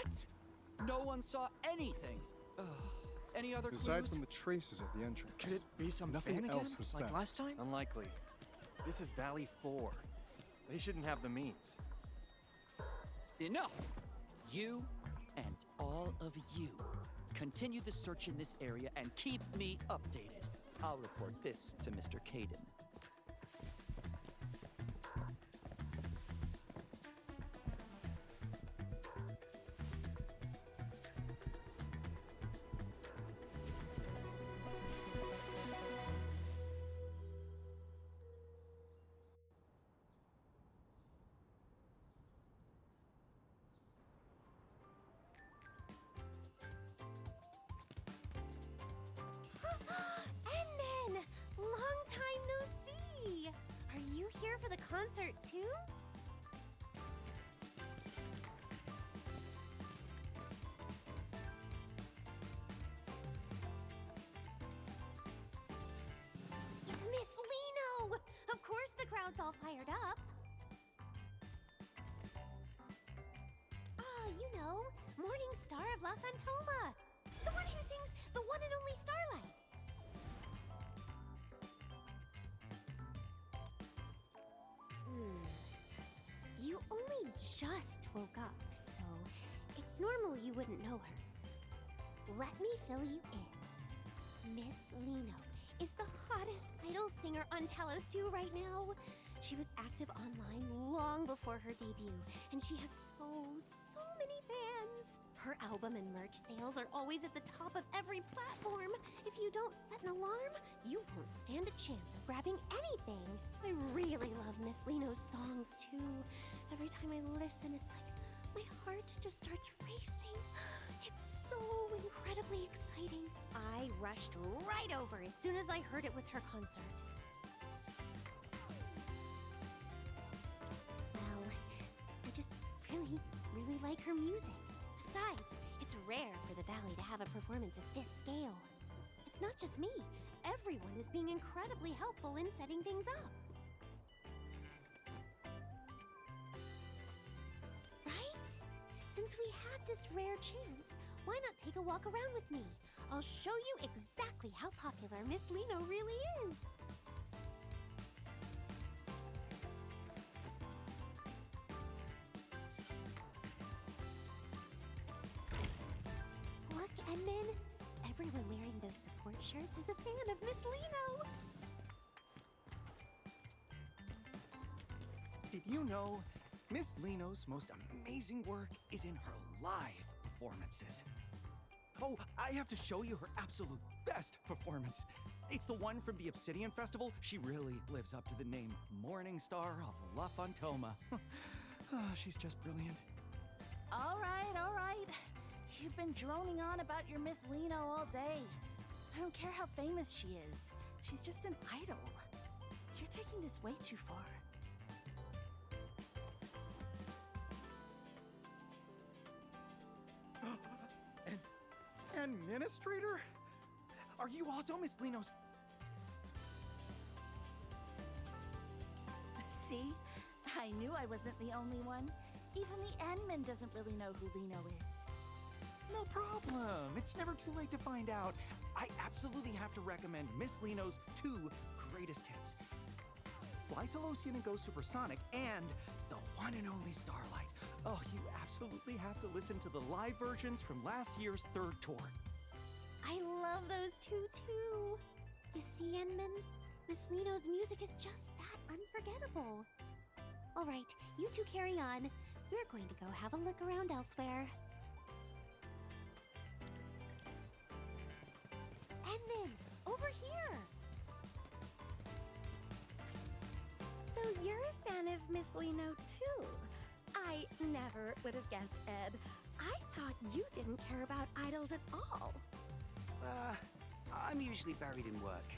What? No one saw anything. Any other clues? Aside from the traces at the entrance. Could it be some Nothing fan else again, was like found. last time? Unlikely. This is Valley 4. They shouldn't have the means. Enough! You and all of you continue the search in this area and keep me updated. I'll report this to Mr. Caden. Enman! Long time no see! Are you here for the concert too? It's Miss Lino! Of course the crowd's all fired up. Ah, you know, Morning Star of La Fantoma! The one who sings The One and Only Starlight! You only just woke up, so it's normal you wouldn't know her. Let me fill you in. Miss Lino is the hottest idol singer on Talos 2 right now. She was active online long before her debut, and she has so many fans. Her album and merch sales are always at the top of every platform. If you don't set an alarm, you won't stand a chance of grabbing anything. I really love Miss Lino's songs too. Every time I listen, it's like my heart just starts racing. It's so incredibly exciting. I rushed right over as soon as I heard it was her concert. Well, I just really like her music. Besides, it's rare for the Valley to have a performance of this scale. It's not just me. Everyone is being incredibly helpful in setting things up. Right? Since we had this rare chance, why not take a walk around with me? I'll show you exactly how popular Miss Lino really is. Look, Enman. Everyone wearing those support shirts is a fan of Miss Lino. Did you know Miss Lino's most amazing work is in her live performances? Oh, I have to show you her absolute best performance. It's the one from the Obsidian Festival. She really lives up to the name Morning Star of La Fantoma. She's just brilliant. All right. You've been droning on about your Miss Lino all day. I don't care how famous she is. She's just an idol. You're taking this way too far. Administrator? Are you also Miss Lino's? See? I knew I wasn't the only one. Even the Enman doesn't really know who Lino is. No problem. It's never too late to find out. I absolutely have to recommend Miss Lino's 2 greatest hits. Fly to Locian and Go Supersonic, and the one and only Starlight. Oh, you absolutely have to listen to the live versions from last year's 3rd tour. I love those two too. You see, Enman? Miss Lino's music is just that unforgettable. All right, you two carry on. We're going to go have a look around elsewhere. Enman, over here! So you're a fan of Miss Lino too? I never would have guessed, Ed. I thought you didn't care about idols at all. I'm usually buried in work,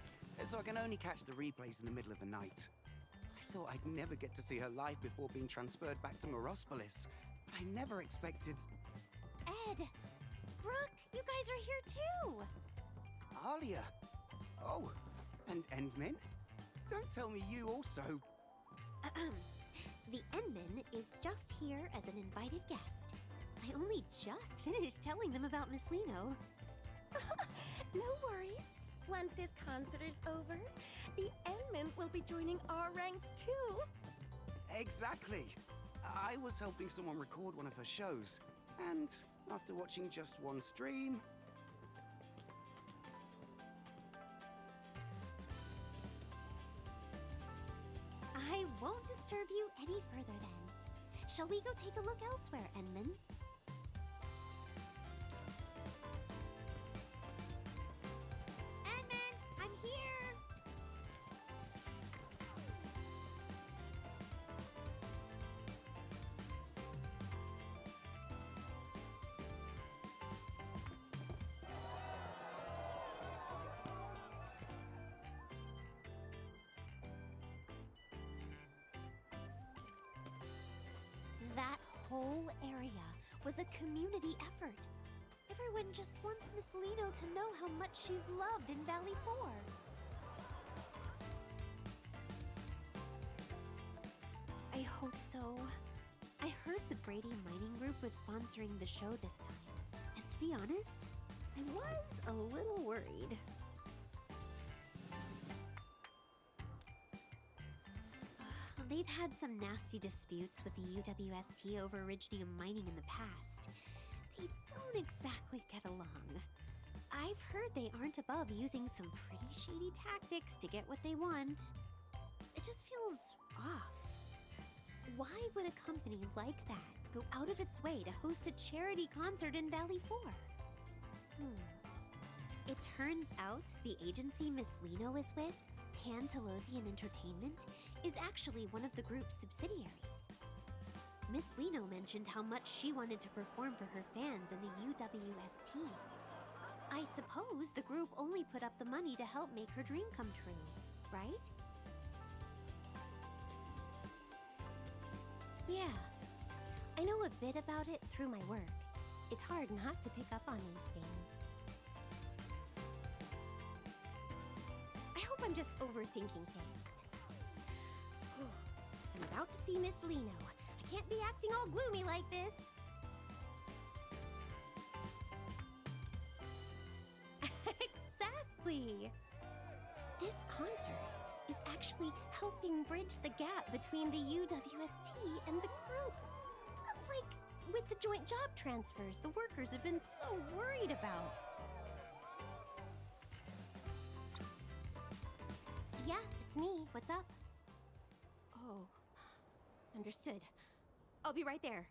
so I can only catch the replays in the middle of the night. I thought I'd never get to see her live before being transferred back to Morospolis, but I never expected... Ed, Brooke, you guys are here too! Alia! Oh, and Enman? Don't tell me you also... The Enman is just here as an invited guest. I only just finished telling them about Miss Lino. No worries. Once this concert is over, the N-Men will be joining our ranks too. Exactly. I was helping someone record one of her shows, and after watching just one stream... I won't disturb you any further then. Shall we go take a look elsewhere, Enman? Enman, I'm here! That whole area was a community effort. Everyone just wants Miss Lino to know how much she's loved in Valley 4. I hope so. I heard the Brady Mining Group was sponsoring the show this time. And to be honest, I was a little worried. They've had some nasty disputes with the UWST over Iridium mining in the past. They don't exactly get along. I've heard they aren't above using some pretty shady tactics to get what they want. It just feels off. Why would a company like that go out of its way to host a charity concert in Valley 4? It turns out the agency Miss Lino is with, Pantelosian Entertainment, is actually one of the group's subsidiaries. Miss Lino mentioned how much she wanted to perform for her fans in the UWST. I suppose the group only put up the money to help make her dream come true, right? Yeah, I know a bit about it through my work. It's hard not to pick up on these things. I hope I'm just overthinking things. I'm about to see Miss Lino. I can't be acting all gloomy like this. Exactly. This concert is actually helping bridge the gap between the UWST and the group. Like, with the joint job transfers the workers have been so worried about. Yeah, it's me. What's up? Oh, understood. I'll be right there.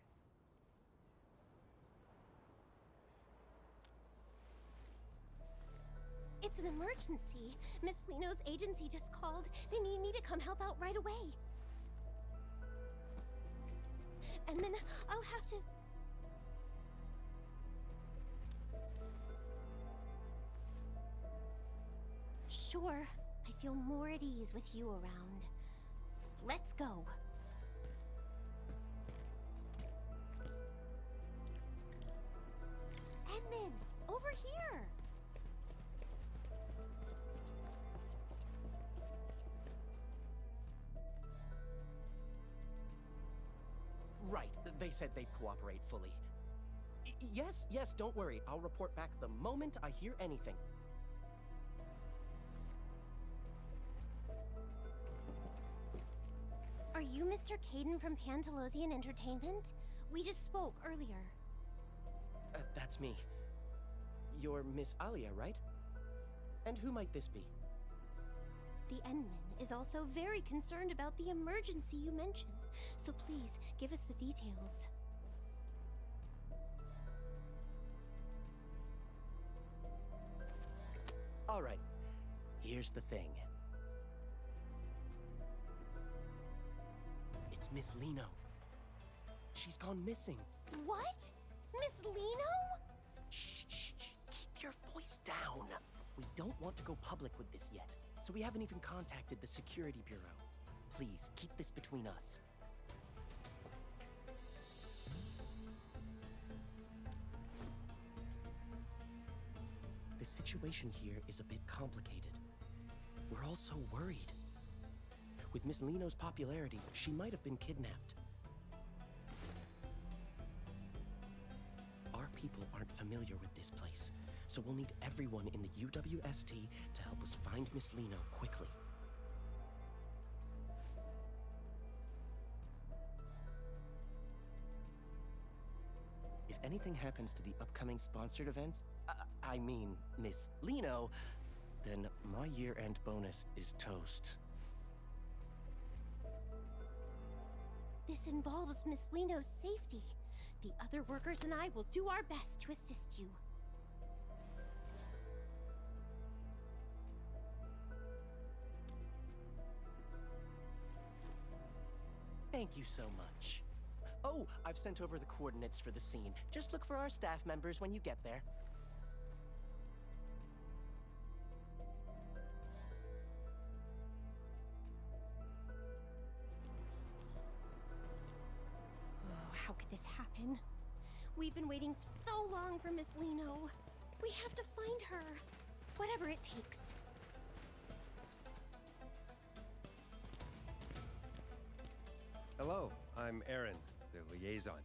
It's an emergency. Miss Lino's agency just called. They need me to come help out right away. And then I'll have to... Sure, I feel more at ease with you around. Let's go. Edmund, over here! Right, they said they'd cooperate fully. Yes, don't worry. I'll report back the moment I hear anything. Are you Mr. Caden from Pantelosian Entertainment? We just spoke earlier. That's me. You're Miss Alia, right? And who might this be? The Enman is also very concerned about the emergency you mentioned, so please give us the details. All right, here's the thing. It's Miss Lino. She's gone missing. What? Miss Lino? Shh. Keep your voice down. We don't want to go public with this yet, so we haven't even contacted the Security Bureau. Please, keep this between us. The situation here is a bit complicated. We're all so worried. With Miss Lino's popularity, she might have been kidnapped. people aren't familiar with this place, so we'll need everyone in the UWST to help us find Miss Lino quickly. If anything happens to the upcoming sponsored events, I mean Miss Lino, then my year-end bonus is toast. This involves Miss Lino's safety. The other workers and I will do our best to assist you. Thank you so much. Oh, I've sent over the coordinates for the scene. Just look for our staff members when you get there. Oh, how could this happen? We've been waiting so long for Miss Lino. We have to find her, whatever it takes. Hello, I'm Aaron, the liaison.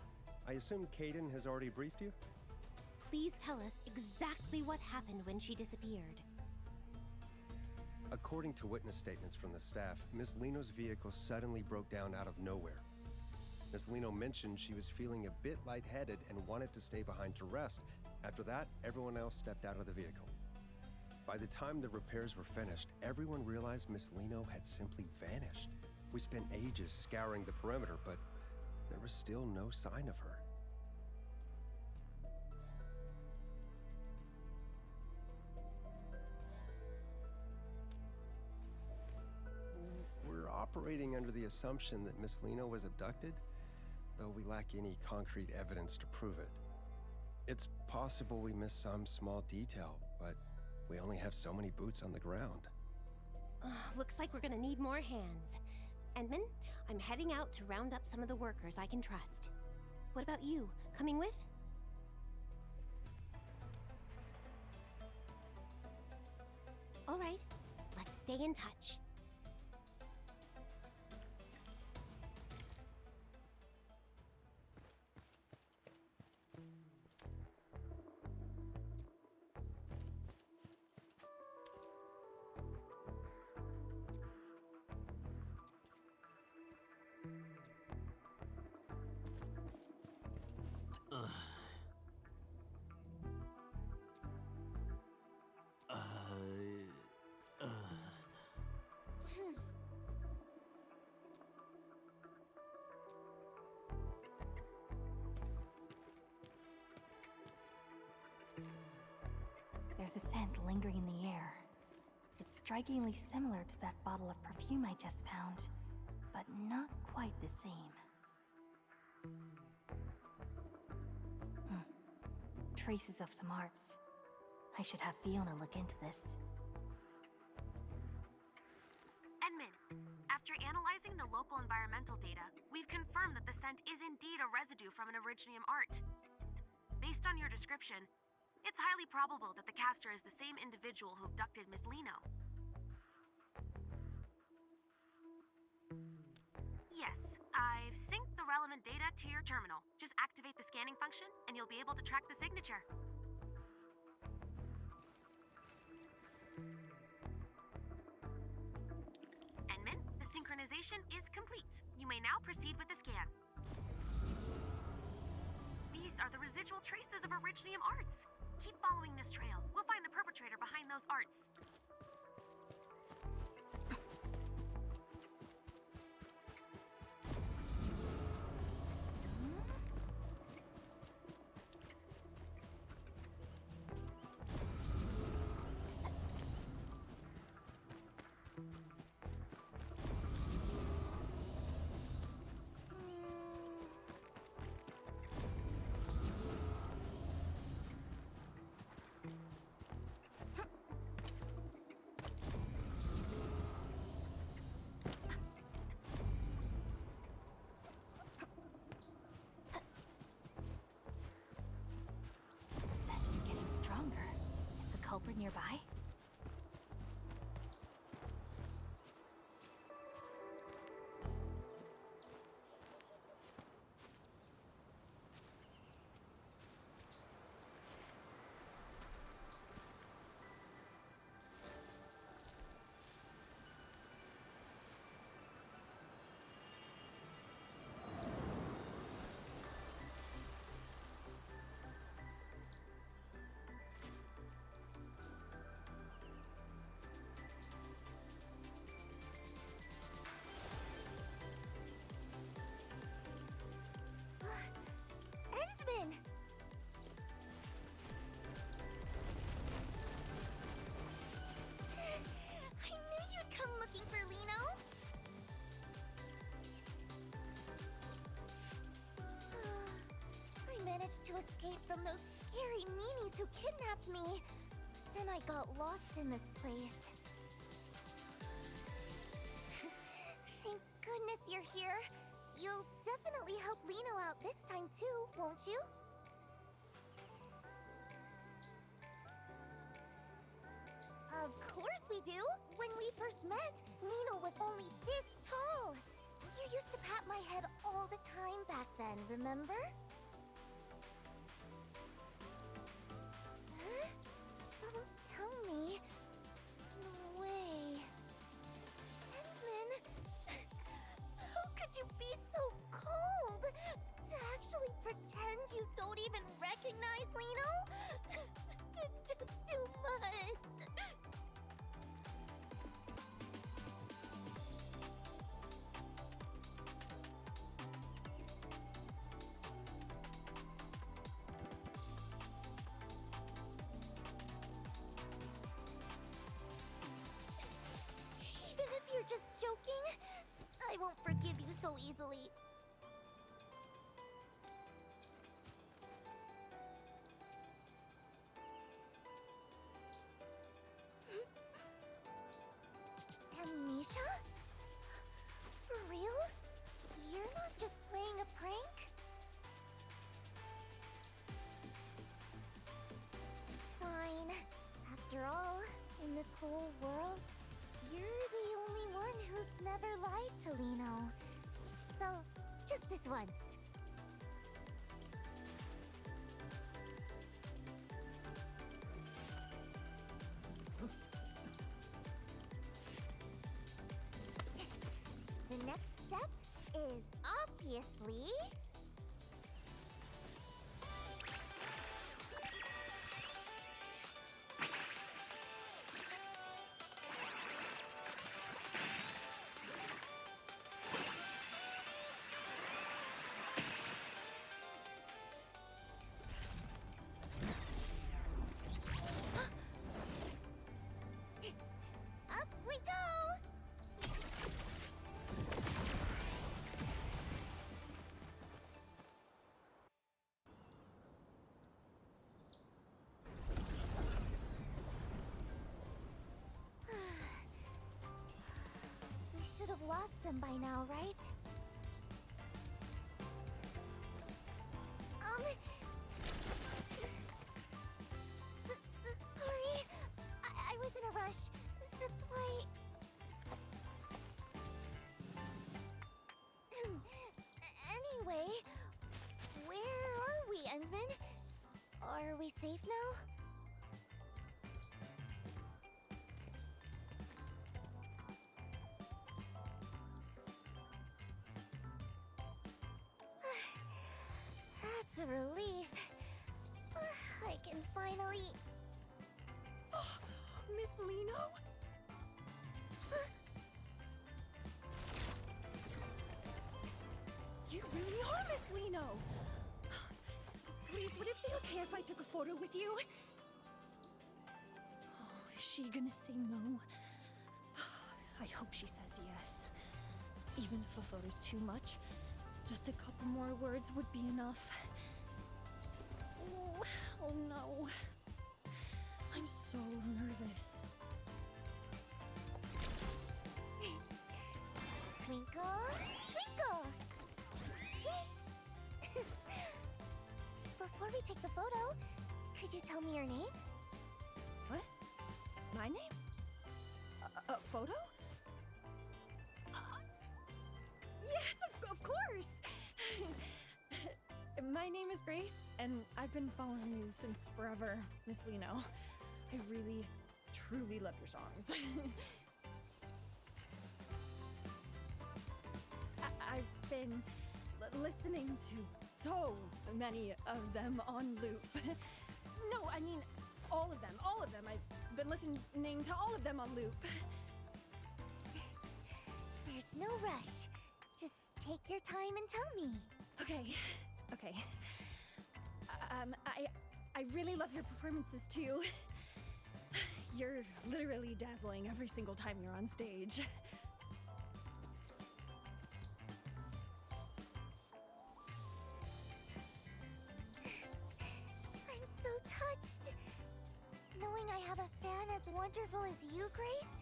I assume Kaden has already briefed you? Please tell us exactly what happened when she disappeared. According to witness statements from the staff, Miss Lino's vehicle suddenly broke down out of nowhere. Miss Lino mentioned she was feeling a bit lightheaded and wanted to stay behind to rest. After that, everyone else stepped out of the vehicle. By the time the repairs were finished, everyone realized Miss Lino had simply vanished. We spent ages scouring the perimeter, but there was still no sign of her. We're operating under the assumption that Miss Lino was abducted, though we lack any concrete evidence to prove it. It's possible we missed some small detail, but we only have so many boots on the ground. Looks like we're gonna need more hands. Edmund, I'm heading out to round up some of the workers I can trust. What about you? Coming with? All right, let's stay in touch. There's a scent lingering in the air. It's strikingly similar to that bottle of perfume I just found, but not quite the same. Traces of some arts. I should have Fiona look into this. Edmund, after analyzing the local environmental data, we've confirmed that the scent is indeed a residue from an Originium art. Based on your description, it's highly probable that the caster is the same individual who abducted Miss Lino. Yes, I've synced the relevant data to your terminal. Just activate the scanning function, and you'll be able to track the signature. Edmund, the synchronization is complete. You may now proceed with the scan. These are the residual traces of Originium arts. Keep following this trail. We'll find the perpetrator behind those arts. managed to escape from those scary meanies who kidnapped me. Then I got lost in this place. Thank goodness you're here. You'll definitely help Lino out this time too, won't you? Of course we do! When we first met, Lino was only this tall! You used to pat my head all the time back then, remember? Huh? Don't tell me. No way. Edmund! How could you be so cold? To actually pretend you don't even recognize Lino? It's just too much. Even if you're just joking, I won't forgive you so easily. Amnesia? For real? You're not just playing a prank? Fine. After all, in this whole world, you're the only one who's never lied to Lino. So, just this once. The next step is obviously... Up we go! We should have lost them by now, right? Sorry. I was in a rush. That's why... Anyway, where are we, Endman? Are we safe now? That's a relief. I can finally... Miss Lino? You really are Miss Lino! Please, would it be okay if I took a photo with you? Oh, is she gonna say no? I hope she says yes. Even if a photo's too much, just a couple more words would be enough. Oh no. I'm so nervous. Twinkle, twinkle! Before we take the photo, could you tell me your name? What? My name? A photo? Yes, of course! My name is Grace, and I've been following you since forever, Miss Lino. I really, truly love your songs. I've been listening to so many of them on loop. No, I mean, all of them. I've been listening to all of them on loop. There's no rush. Just take your time and tell me. Okay. I really love your performances too. You're literally dazzling every single time you're on stage. knowing I have a fan as wonderful as you, Grace,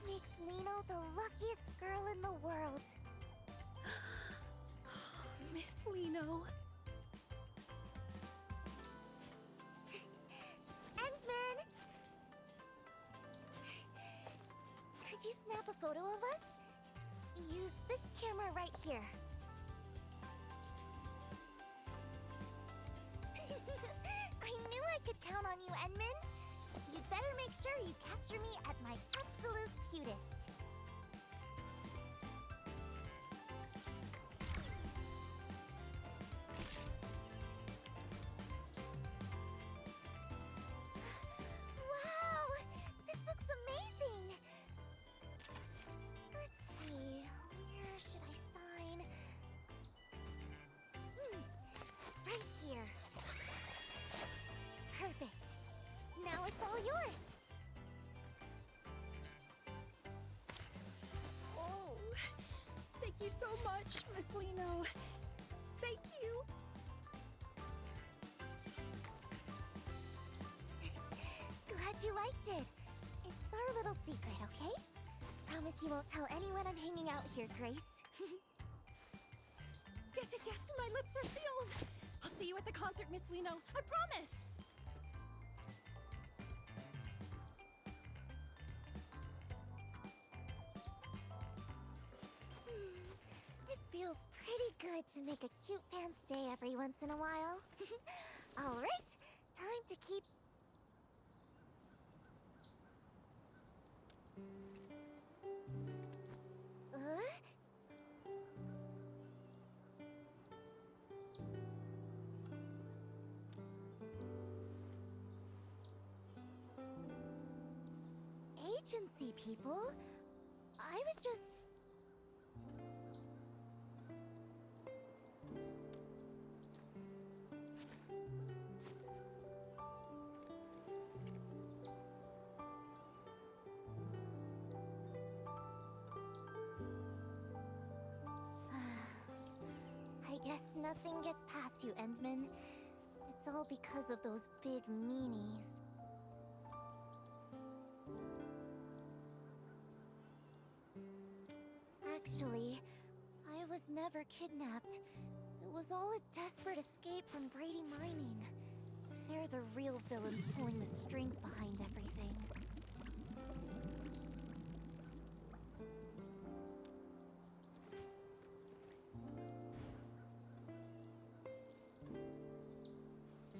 makes Lino the luckiest girl in the world. Miss Lino. Endman! Could you snap a photo of us? Use this camera right here. I knew I could count on you, Endman. You'd better make sure you capture me at my absolute cutest. Wow! This looks amazing! Let's see, where should I sign? Right here. Perfect. Now it's all yours. Oh, thank you so much, Miss Lino. Thank you. Glad you liked it. It's our little secret, okay? Promise you won't tell anyone I'm hanging out here, Grace. Yes, my lips are sealed. I'll see you at the concert, Miss Lino. I promise. It feels pretty good to make a cute fan's day every once in a while. All right, time to keep... Agency people? I was just... I guess nothing gets past you, Endman. It's all because of those big meanies. Actually, I was never kidnapped. It was all a desperate escape from Brady Mining. They're the real villains pulling the strings behind everything.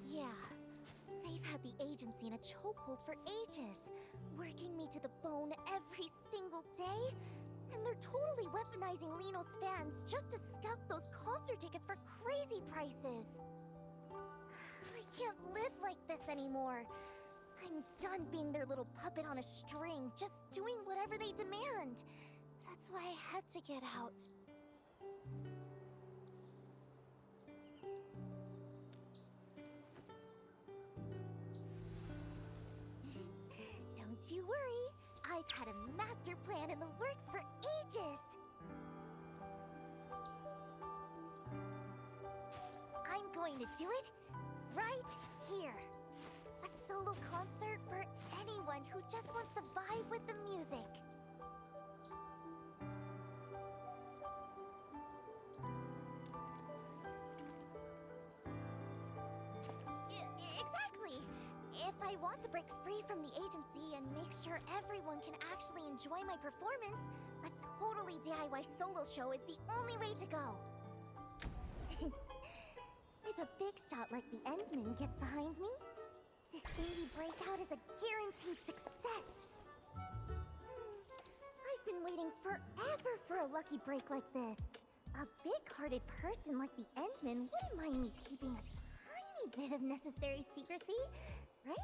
Yeah, they've had the agency in a chokehold for ages, working me to the bone every single day. And they're totally weaponizing Lino's fans just to scalp those concert tickets for crazy prices. I can't live like this anymore. I'm done being their little puppet on a string, just doing whatever they demand. That's why I had to get out. Don't you worry. I've had a master plan in the works for ages! I'm going to do it right here. A solo concert for anyone who just wants to vibe with the music. Exactly! If I want to break free from the agency and make sure everyone can actually enjoy my performance, a totally DIY solo show is the only way to go. If a big shot like the Endman gets behind me, this indie breakout is a guaranteed success. I've been waiting forever for a lucky break like this. A big-hearted person like the Endman wouldn't mind me keeping a tiny bit of necessary secrecy, right?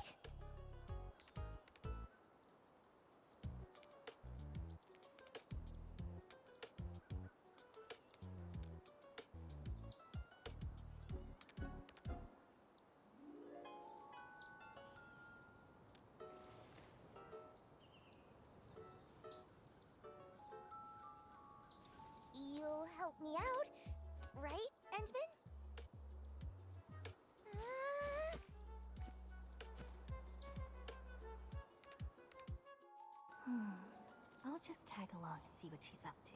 You'll help me out, right, Endman? I'll just tag along and see what she's up to.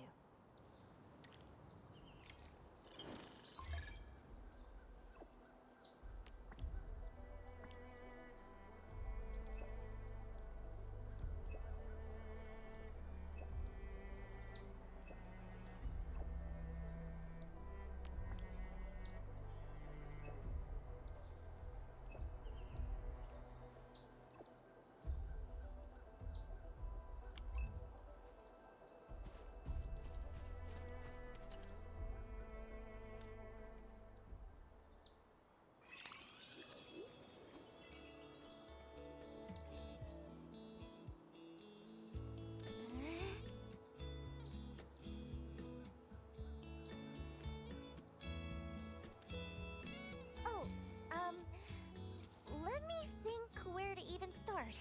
Let me think where to even start.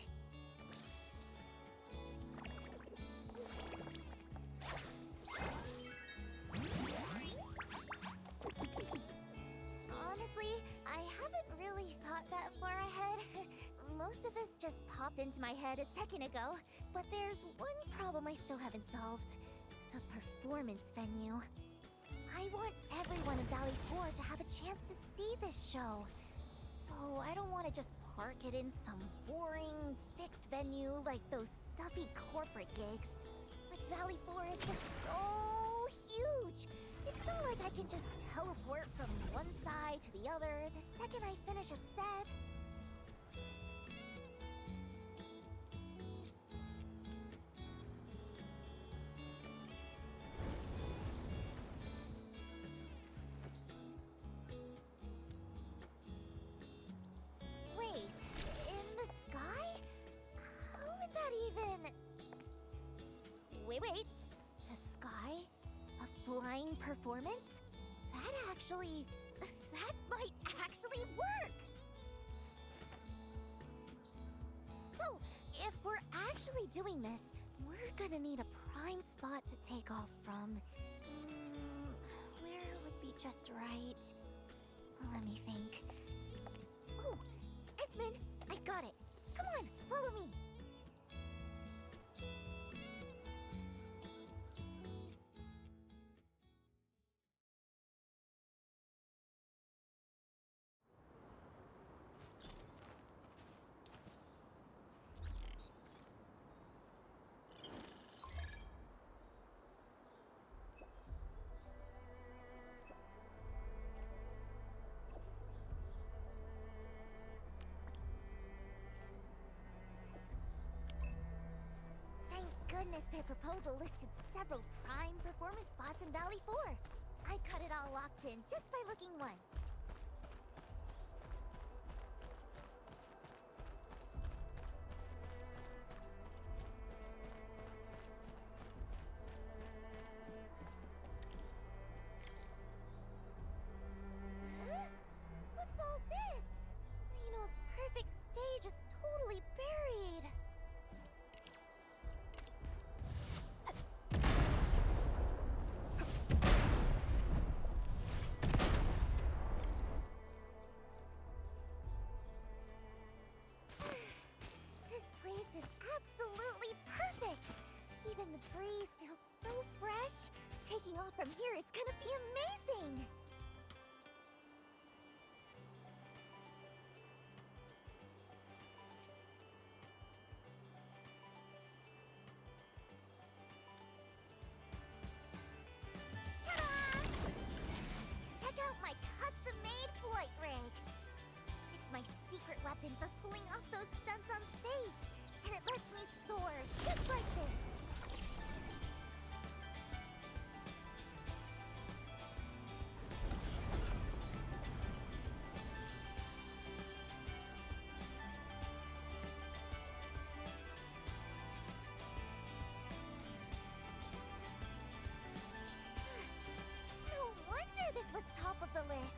Honestly, I haven't really thought that far ahead. Most of this just popped into my head a second ago, but there's one problem I still haven't solved. The performance venue. I want everyone in Valley 4 to have a chance to see this show. So I don't want to just park it in some boring, fixed venue like those stuffy corporate gigs. Like Valley 4 is just so huge. It's not like I can just teleport from one side to the other the second I finish a set. Wait, in the sky? How would that even... Wait. The sky? A flying performance? That might actually work! So, if we're actually doing this, we're gonna need a prime spot to take off from. Where would be just right? Let me think. Oh, Edmund, I got it. Come on, follow me. Thank goodness their proposal listed several prime performance spots in Valley 4. I've got it all locked in just by looking once. Huh? What's all this? Lino's perfect stage is totally buried. This place is absolutely perfect! Even the breeze feels so fresh. Taking off from here is gonna be amazing! Ta-da! Check out my custom-made flight rig! It's my secret weapon for pulling off those stunts on stage, and it lets me soar just like this. No wonder this was top of the list.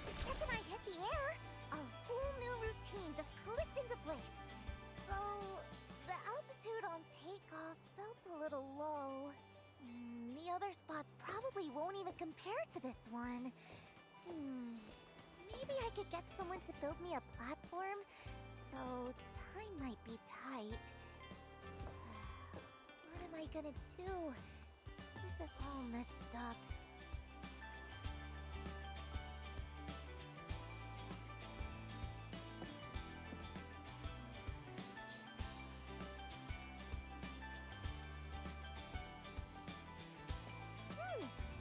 The second I hit the air, a whole new routine just clicked into place. Though, the altitude on takeoff felt a little low. The other spots probably won't even compare to this one. Maybe I could get someone to build me a platform, though time might be tight. am I gonna do? This is all messed up.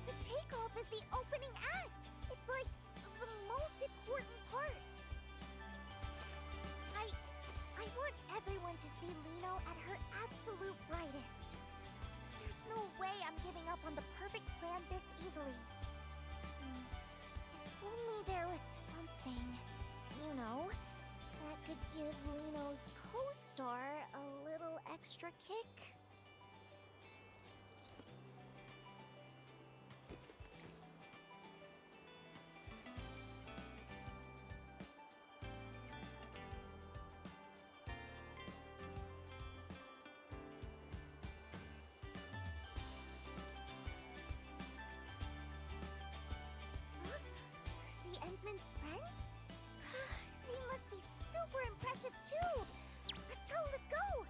The takeoff is the opening act! It's like the most important part. I want everyone to see Lino at her absolute brightest. There's no way I'm giving up on the perfect plan this easily. If only there was something, that could give Lino's co-star a little extra kick. The Endman's friends? They must be super impressive too! Let's go, let's go!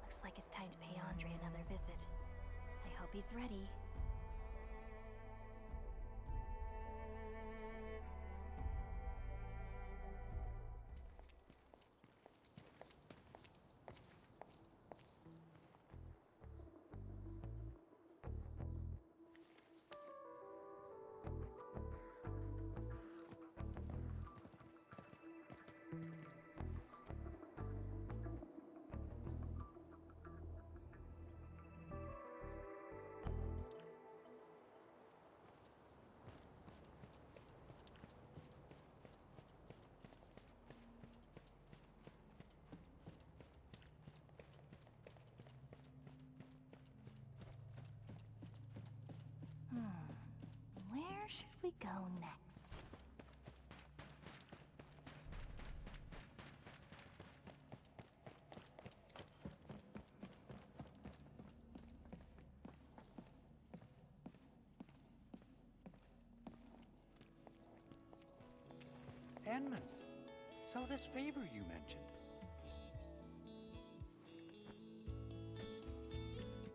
Looks like it's time to pay Andre another visit. I hope he's ready. Where should we go next? Enman, so this favor you mentioned.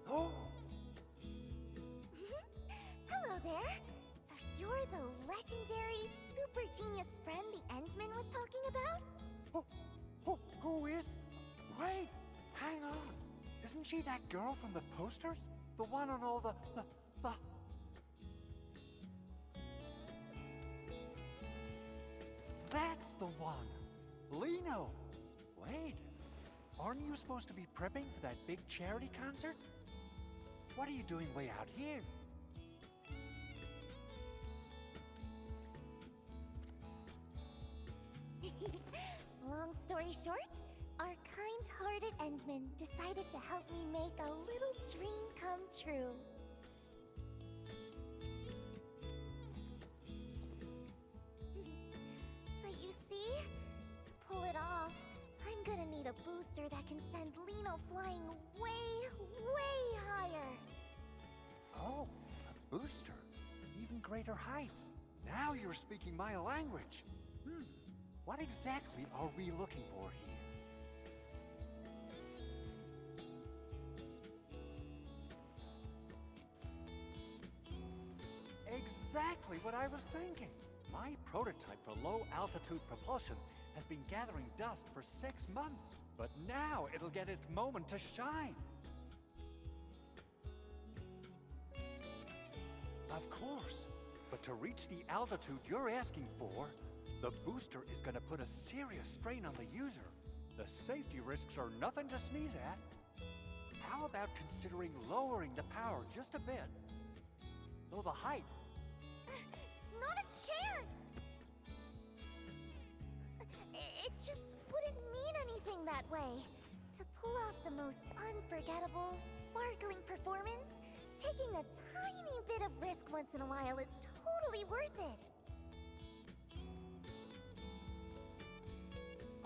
Oh! Hello there! So you're the legendary, super genius friend the Endman was talking about? Who is? Wait! Hang on! Isn't she that girl from the posters? The one on all the... That's the one! Lino! Wait, aren't you supposed to be prepping for that big charity concert? What are you doing way out here? Long story short, our kind-hearted Endman decided to help me make a little dream come true. But you see, to pull it off, I'm gonna need a booster that can send Lino flying way, way higher. Oh, a booster. Even greater heights. Now you're speaking my language. What exactly are we looking for here? Exactly what I was thinking. My prototype for low-altitude propulsion has been gathering dust for 6 months, but now it'll get its moment to shine. Of course, but to reach the altitude you're asking for, the booster is going to put a serious strain on the user. The safety risks are nothing to sneeze at. How about considering lowering the power just a bit? Though the height... Not a chance! It just wouldn't mean anything that way. To pull off the most unforgettable, sparkling performance, taking a tiny bit of risk once in a while is totally worth it.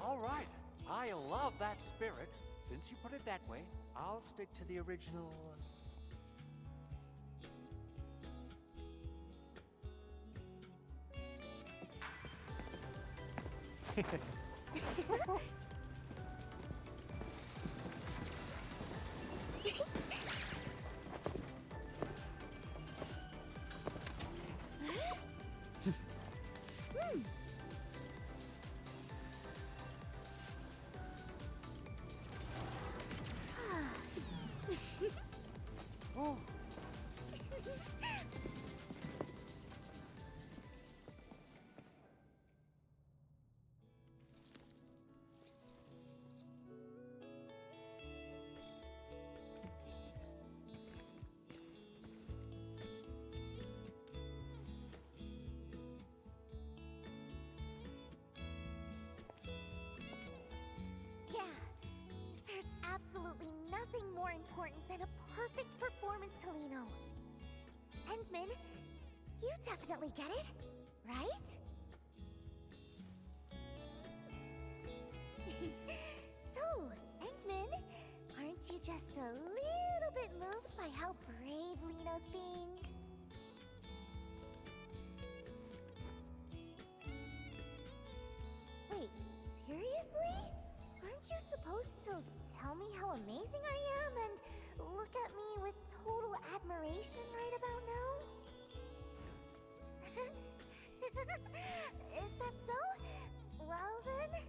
All right. I love that spirit. Since you put it that way, I'll stick to the original. Oh. Yeah, there's absolutely nothing more important than a perfect performance, Tolino. Endman, you definitely get it, right? So, Endman, aren't you just a little bit moved by how brave Lino's being? Wait, seriously? Aren't you supposed to tell me how amazing I am and look at me with total admiration right about now? Is that so? Well then...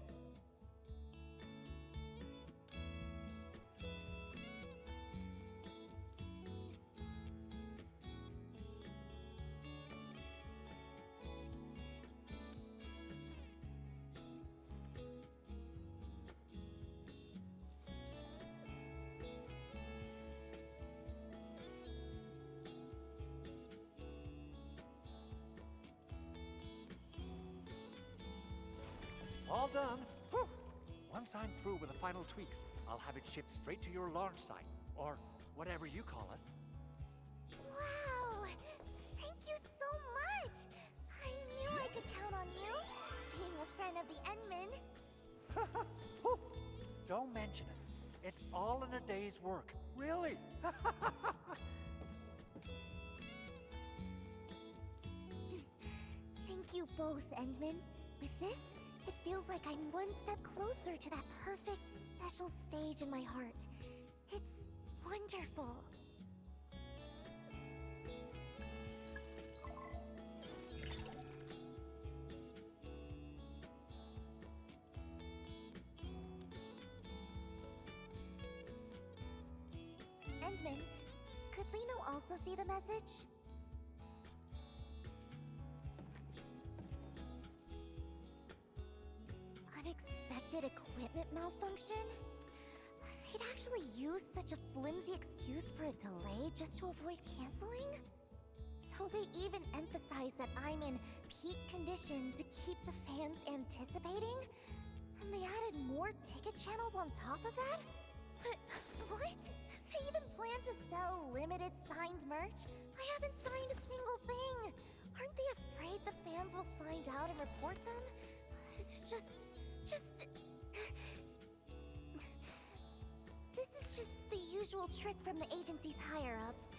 All done. Whew. Once I'm through with the final tweaks, I'll have it shipped straight to your launch site, or whatever you call it. Wow! Thank you so much! I knew I could count on you, being a friend of the Endman. Whew. Don't mention it. It's all in a day's work. Really? Thank you both, Endman. With this, it feels like I'm one step closer to that perfect, special stage in my heart. It's wonderful. Endman, could Lino also see the message? Unexpected equipment malfunction? They'd actually use such a flimsy excuse for a delay just to avoid canceling? So they even emphasize that I'm in peak condition to keep the fans anticipating? And they added more ticket channels on top of that? But what? They even plan to sell limited signed merch? I haven't signed a single thing! Aren't they afraid the fans will find out and report them? It's just... This is just the usual trick from the agency's higher-ups.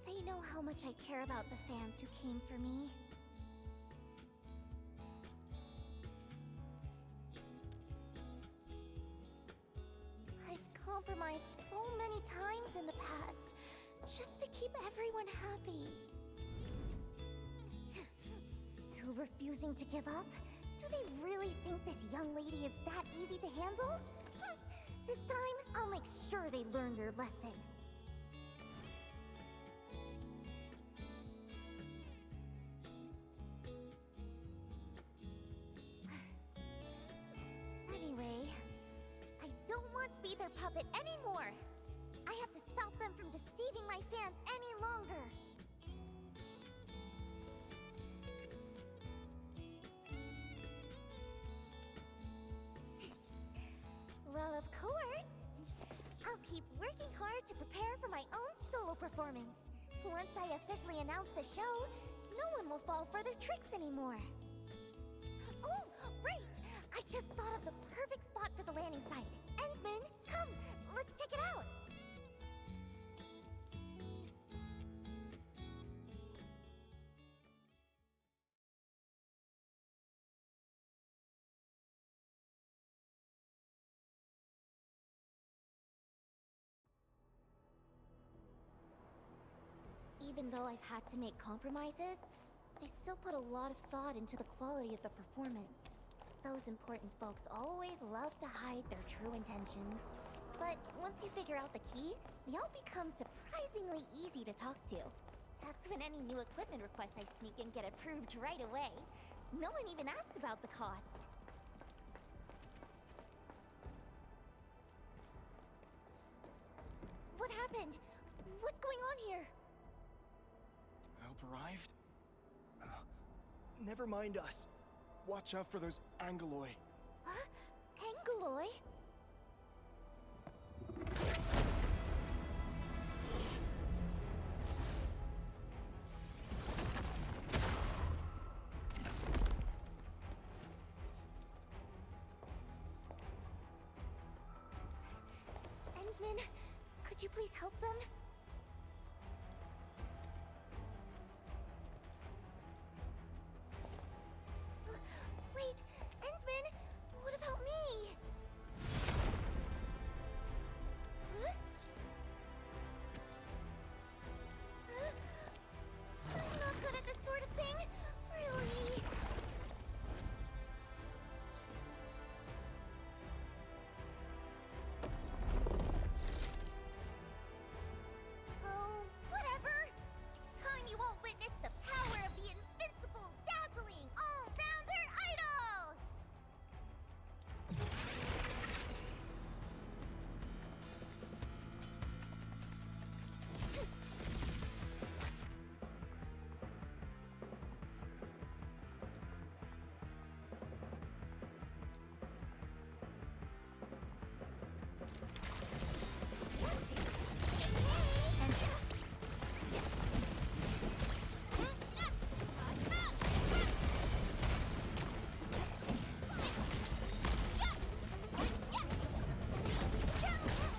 They know how much I care about the fans who came for me. I've compromised so many times in the past, just to keep everyone happy. Still refusing to give up? Do they really think this young lady is that easy to handle? This time, I'll make sure they learn their lesson. Anyway, I don't want to be their puppet anymore. I have to stop them from deceiving my fans any longer. Well, of course. I'll keep working hard to prepare for my own solo performance. Once I officially announce the show, no one will fall for their tricks anymore. Oh, right! I just thought of the perfect spot for the landing site. Endman, come, let's check it out. Even though I've had to make compromises, I still put a lot of thought into the quality of the performance. Those important folks always love to hide their true intentions. But once you figure out the key, they all become surprisingly easy to talk to. That's when any new equipment requests I sneak in get approved right away. No one even asks about the cost. What happened? What's going on here? Help arrived? Never mind us. Watch out for those Angeloi. Huh? Angeloi? Endman, could you please help them? Wait, Endman, what about me? Huh? Huh? I'm not good at this sort of thing, really. Oh, whatever. It's time you all witness the power of the invincible, dazzling, all-rounder idol!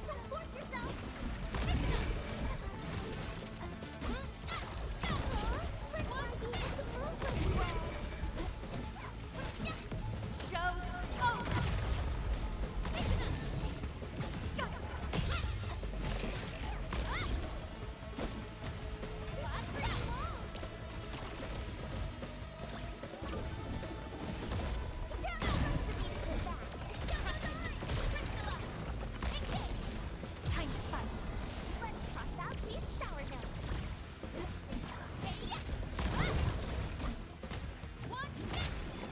Don't force yourself! When will I be able to move really well? Time to fight. Let's cross out these sour notes.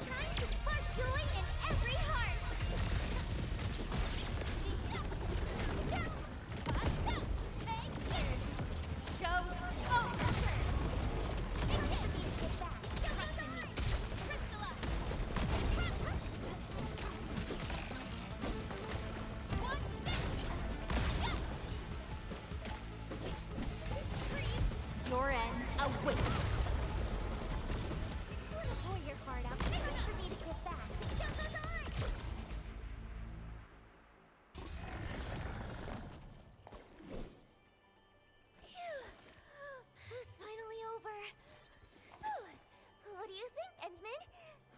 Time to spark joy in every heart. Show over. Get back. Your end awaits. Wanna pour your heart out, wait for me to get back. Phew. It's finally over. So, what do you think, Endman?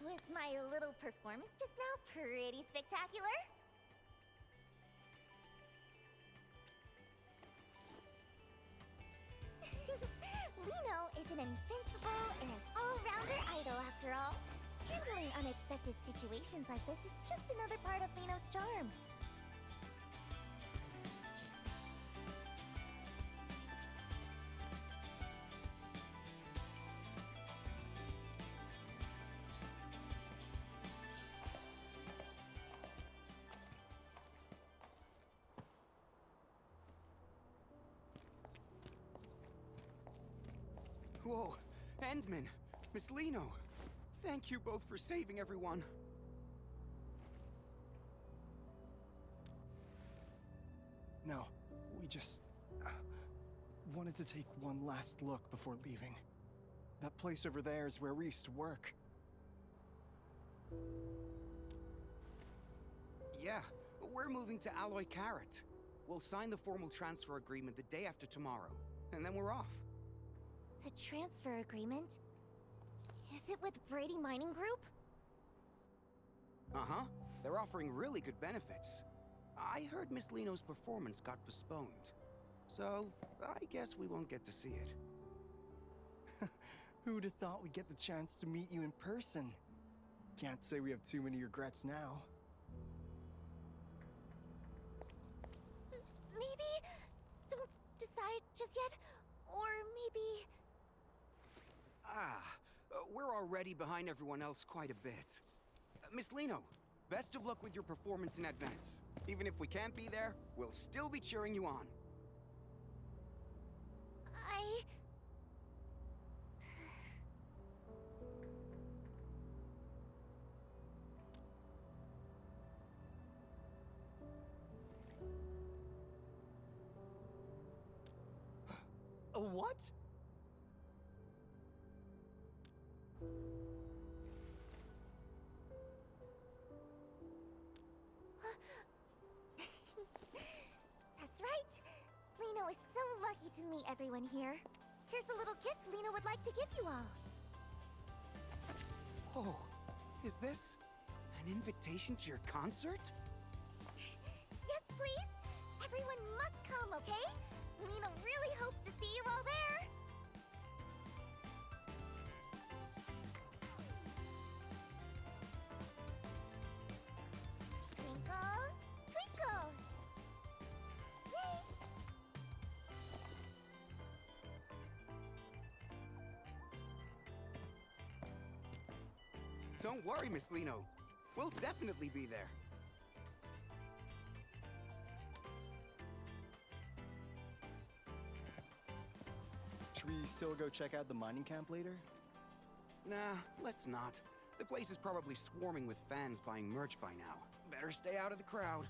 Was my little performance just now pretty spectacular? Lino is an invincible and an all-rounder idol after all. Handling unexpected situations like this is just another part of Lino's charm. Whoa, Endman, Miss Lino, thank you both for saving everyone. No, we just wanted to take one last look before leaving. That place over there is where we used to work. Yeah, we're moving to Alloy Carrot. We'll sign the formal transfer agreement the day after tomorrow, and then we're off. The transfer agreement? Is it with Brady Mining Group? Uh-huh. They're offering really good benefits. I heard Miss Lino's performance got postponed. So, I guess we won't get to see it. Who'd have thought we'd get the chance to meet you in person? Can't say we have too many regrets now. Maybe don't decide just yet, or maybe... We're already behind everyone else quite a bit. Miss Lino, best of luck with your performance in advance. Even if we can't be there, we'll still be cheering you on. What? That's right. Lino is so lucky to meet everyone here. Here's a little gift Lino would like to give you all. Oh, is this an invitation to your concert? Yes, please. Everyone must come, okay? Lino really hopes to see you all there. Twinkle, twinkle. Yay! Don't worry, Miss Lino. We'll definitely be there. Should we still go check out the mining camp later? Nah, let's not. The place is probably swarming with fans buying merch by now. Better stay out of the crowd.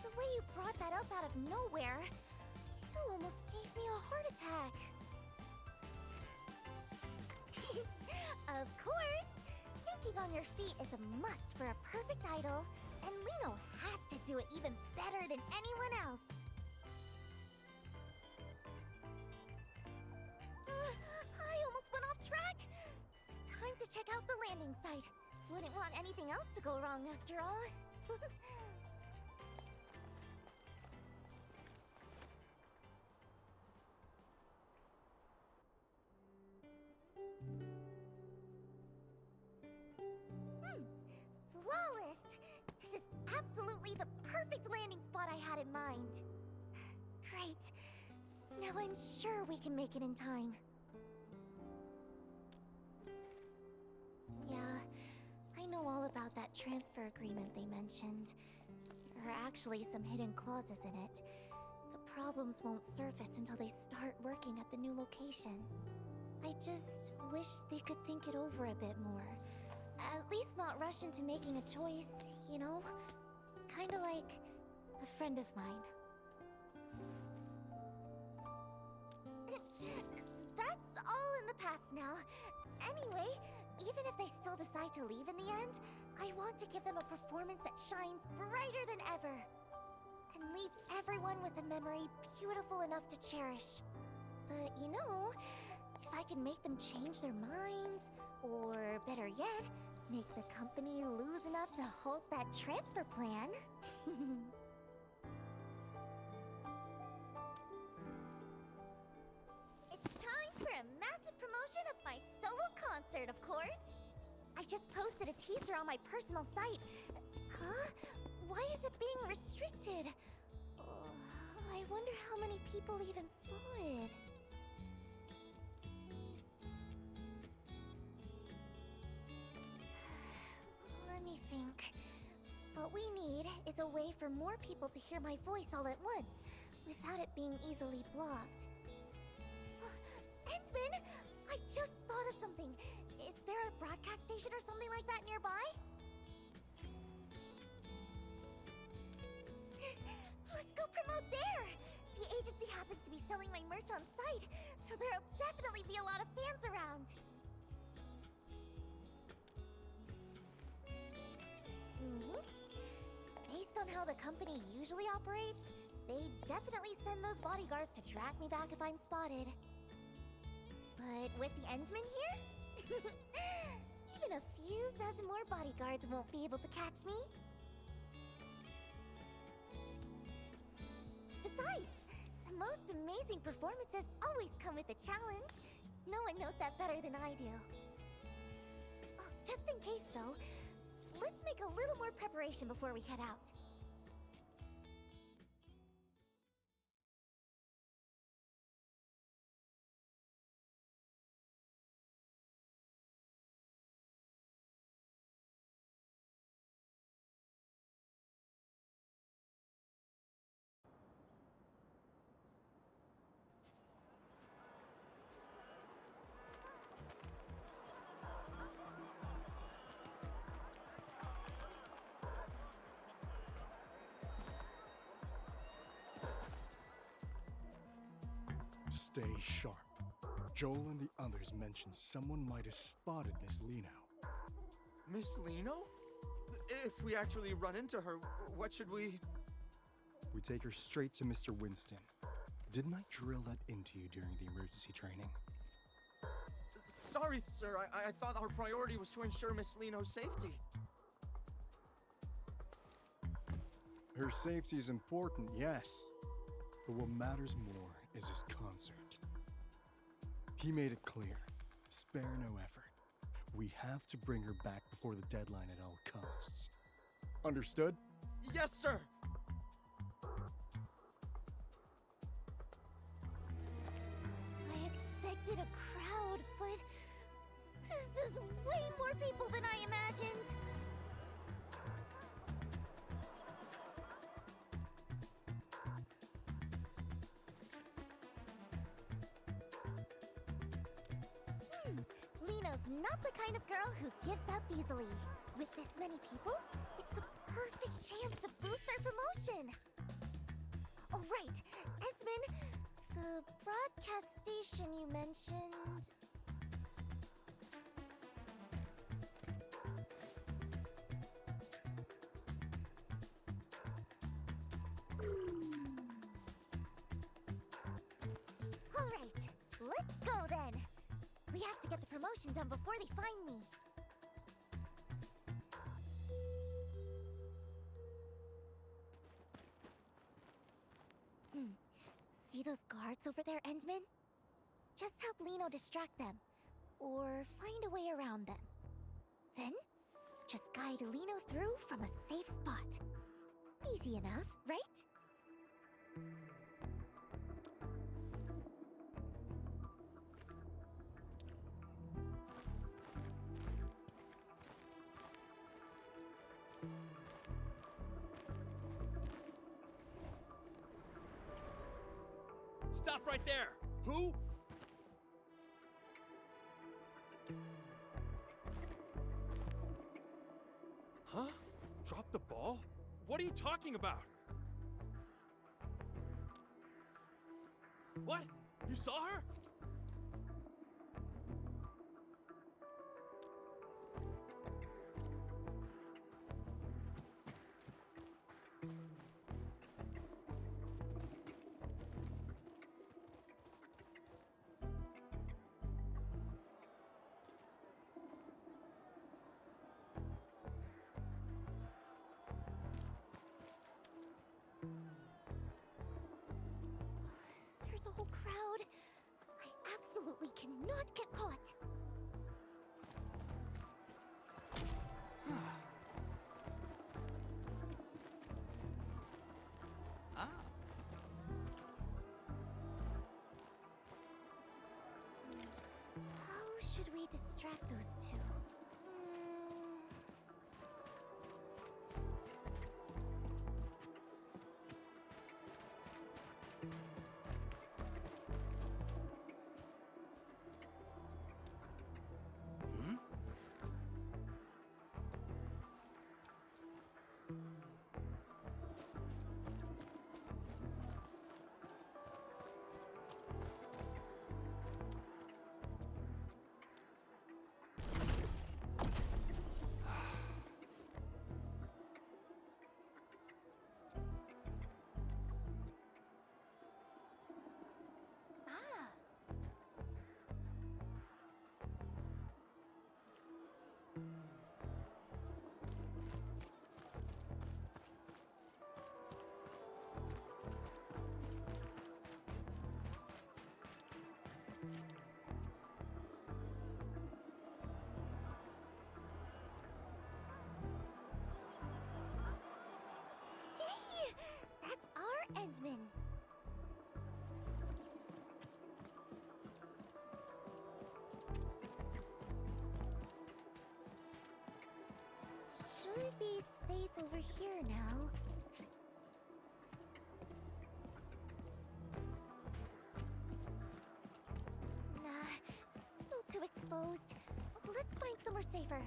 The way you brought that up out of nowhere, you almost gave me a heart attack. Of course! Thinking on your feet is a must for a perfect idol, and Lino has to do it even better than anyone else. I almost went off track. Time to check out the landing site. Wouldn't want anything else to go wrong after all. Flawless! This is absolutely the perfect landing spot I had in mind. Great. Now I'm sure we can make it in time. Yeah, I know all about that transfer agreement they mentioned. There are actually some hidden clauses in it. The problems won't surface until they start working at the new location. I just wish they could think it over a bit more. At least not rush into making a choice, you know? Kinda like a friend of mine. That's all in the past now. Anyway, even if they still decide to leave in the end, I want to give them a performance that shines brighter than ever. And leave everyone with a memory beautiful enough to cherish. But you know, if I can make them change their minds, or better yet, make the company lose enough to halt that transfer plan. It's time for a massive promotion of my solo concert, of course. I just posted a teaser on my personal site. Huh? Why is it being restricted? I wonder how many people even saw it. Let me think. What we need is a way for more people to hear my voice all at once, without it being easily blocked. Entman! I just thought of something. Is there a broadcast station or something like that nearby? Let's go promote there! The agency happens to be selling my merch on site, so so there'll definitely be a lot of fans around. Based on how the company usually operates, they definitely send those bodyguards to drag me back if I'm spotted. But with the Endsman here, even a few dozen more bodyguards won't be able to catch me. Besides, the most amazing performances always come with a challenge. No one knows that better than I do. Oh, just in case, though, let's make a little more preparation before we head out. Stay sharp. Joel and the others mentioned someone might have spotted Miss Lino. Miss Lino? If we actually run into her, what should we... We take her straight to Mr. Winston. Didn't I drill that into you during the emergency training? Sorry, sir. I thought our priority was to ensure Miss Lino's safety. Her safety is important, yes. But what matters more is his concert. He made it clear. Spare no effort. We have to bring her back before the deadline at all costs. Understood? Yes, sir! I expected a crowd, but this is way more people than I imagined. Lino's not the kind of girl who gives up easily. With this many people, it's the perfect chance to boost our promotion. Oh, right. Endsman, the broadcast station you mentioned... All right, let's go then. We have to get the promotion done before they find me. See those guards over there, Endsman? Just help Lino distract them, or find a way around them. Then, just guide Lino through from a safe spot. Easy enough, right? Stop right there! Who? Huh? Drop the ball? What are you talking about? What? You saw her? There's a whole crowd. I absolutely cannot get caught. How should we distract those two? Endman. Should be safe over here now. Nah, still too exposed. Let's find somewhere safer.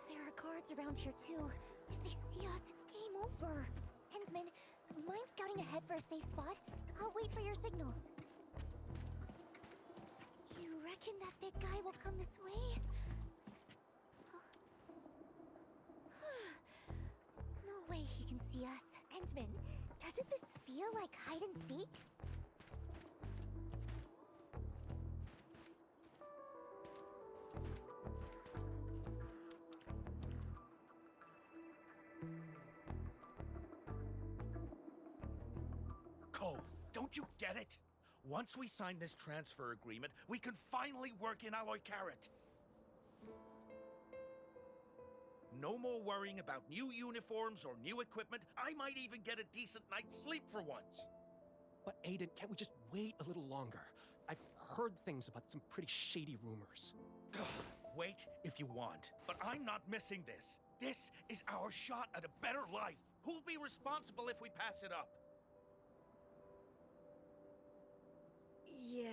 There are guards around here too. If they see us, it's game over. Hensman, mind scouting ahead for a safe spot? I'll wait for your signal. You reckon that big guy will come this way? No way he can see us. Hensman, doesn't this feel like hide and seek? Cole, don't you get it? Once we sign this transfer agreement, we can finally work in Alloy Carrot. No more worrying about new uniforms or new equipment. I might even get a decent night's sleep for once. But Aiden, can't we just wait a little longer? I've heard things about some pretty shady rumors. Wait if you want, but I'm not missing this. This is our shot at a better life. Who'll be responsible if we pass it up? Yeah,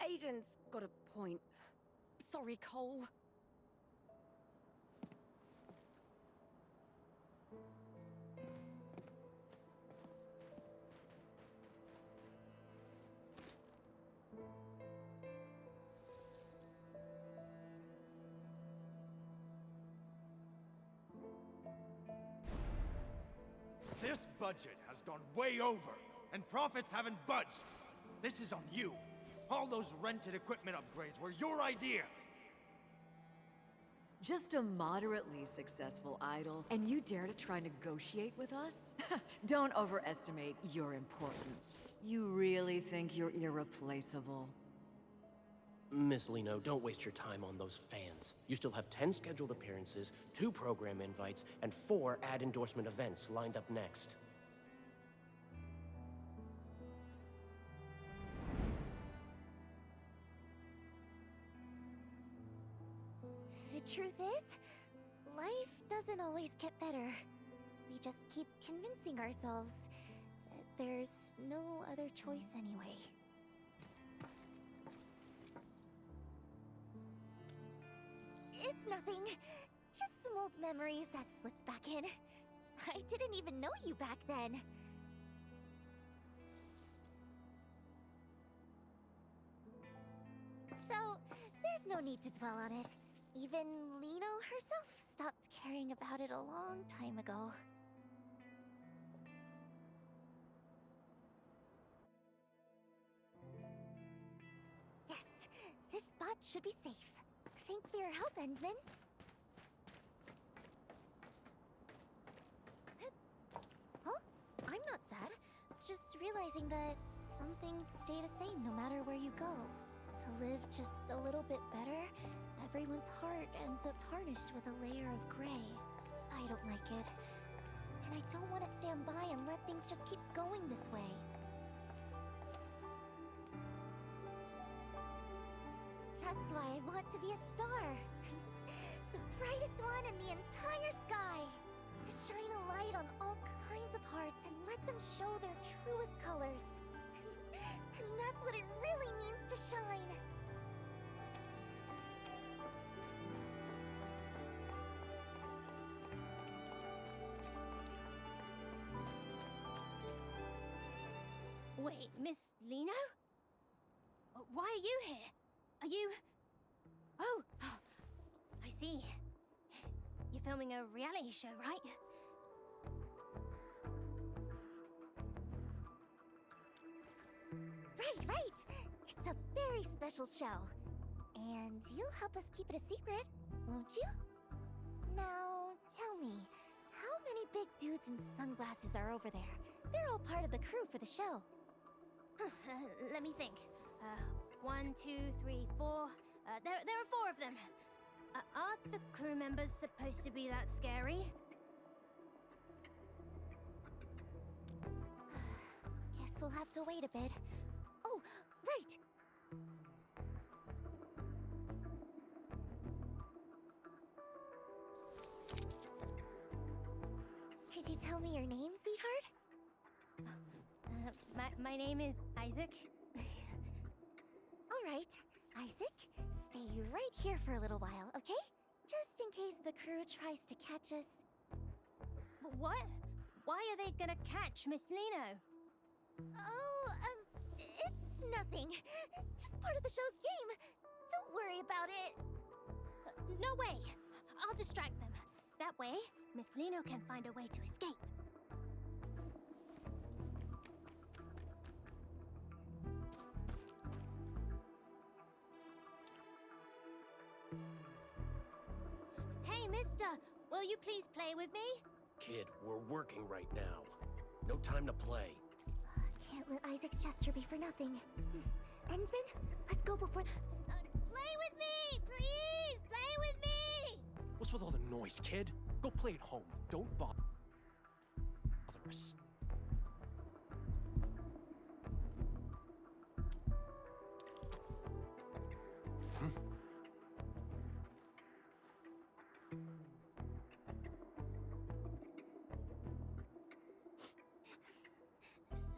Aiden's got a point. Sorry, Cole. This budget has gone way over, and profits haven't budged. This is on you. All those rented equipment upgrades were your idea. Just a moderately successful idol, and you dare to try negotiate with us? Don't overestimate your importance. You really think you're irreplaceable? Miss Lino, don't waste your time on those fans. You still have 10 scheduled appearances, 2 program invites, and 4 ad endorsement events lined up next. The truth is, life doesn't always get better. We just keep convincing ourselves that there's no other choice anyway. It's nothing. Just some old memories that slipped back in. I didn't even know you back then. So, there's no need to dwell on it. Even Lino herself stopped caring about it a long time ago. Yes, this spot should be safe. Thanks for your help, Endman. Huh? I'm not sad. Just realizing that some things stay the same no matter where you go. To live just a little bit better, everyone's heart ends up tarnished with a layer of gray. I don't like it. And I don't want to stand by and let things just keep going this way. That's why I want to be a star. The brightest one in the entire sky. To shine a light on all kinds of hearts and let them show their truest colors. And that's what it really means to shine. Wait, Miss Lino? Why are you here? Are you... Oh, I see. You're filming a reality show, right? Right. It's a very special show. And you'll help us keep it a secret, won't you? Now, tell me, how many big dudes in sunglasses are over there? They're all part of the crew for the show. Let me think. 1, 2, 3, 4. There are 4 of them. Aren't the crew members supposed to be that scary? we'll have to wait a bit. Oh, right! Could you tell me your name, sweetheart? My name is Isaac. All right, Isaac, stay right here for a little while, okay? Just in case the crew tries to catch us. What? Why are they gonna catch Miss Lino? Oh, it's nothing. Just part of the show's game. Don't worry about it. No way! I'll distract them. That way, Miss Lino can find a way to escape. Hey, mister! Will you please play with me? Kid, we're working right now. No time to play. Can't let Isaac's gesture be for nothing. Endsman, let's go before... Play with me! Please! Play with me! What's with all the noise, kid? Go play at home. Don't bother us.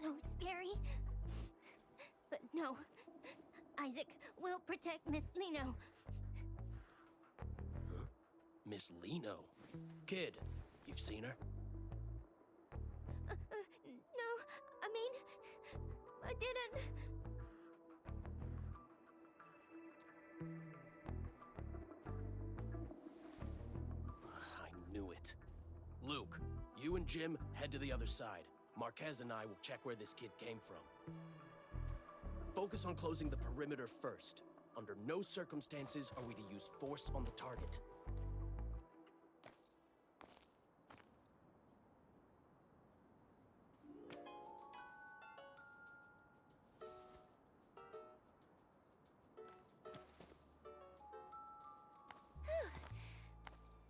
So scary. But no. Isaac will protect Miss Lino. Miss Lino? Kid, you've seen her? No, I mean, I didn't. I knew it. Luke, you and Jim head to the other side. Marquez and I will check where this kid came from. Focus on closing the perimeter first. Under no circumstances are we to use force on the target.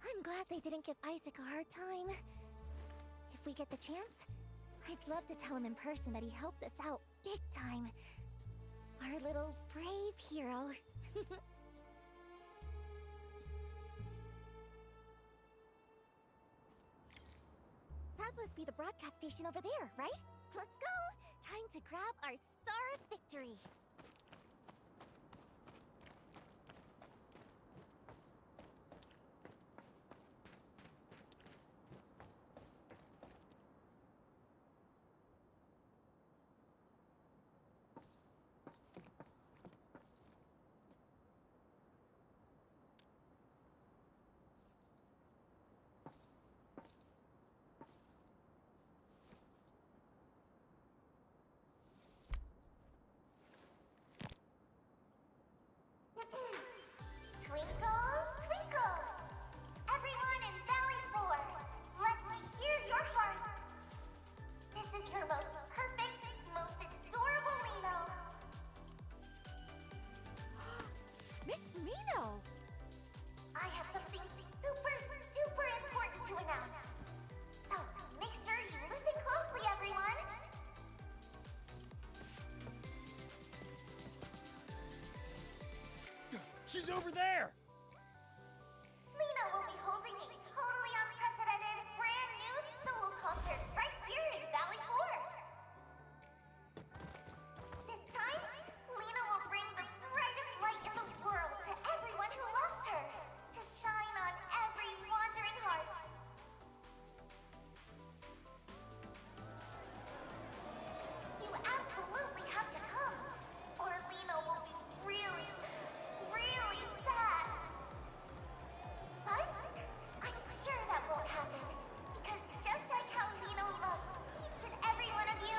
I'm glad they didn't give Isaac a hard time. If we get the chance, I'd love to tell him in person that he helped us out big time. Our little brave hero. That must be the broadcast station over there, right? Let's go! Time to grab our Star of Victory. Twinkle, twinkle! Everyone in Valley 4, let me hear your hearts! This is your most perfect, most adorable Lino! Miss Lino! I have something super, super important to announce. So, make sure you listen closely, everyone! She's over there! Lino will be holding a totally unprecedented, brand new solo concert right here in Valley 4. This time, Lino will bring the brightest light in the world to everyone who loves her, to shine on every wandering heart. You absolutely have to come, or Lino will be really, really sad. But I'm sure that won't happen, because just like how Lino loves each and every one of you,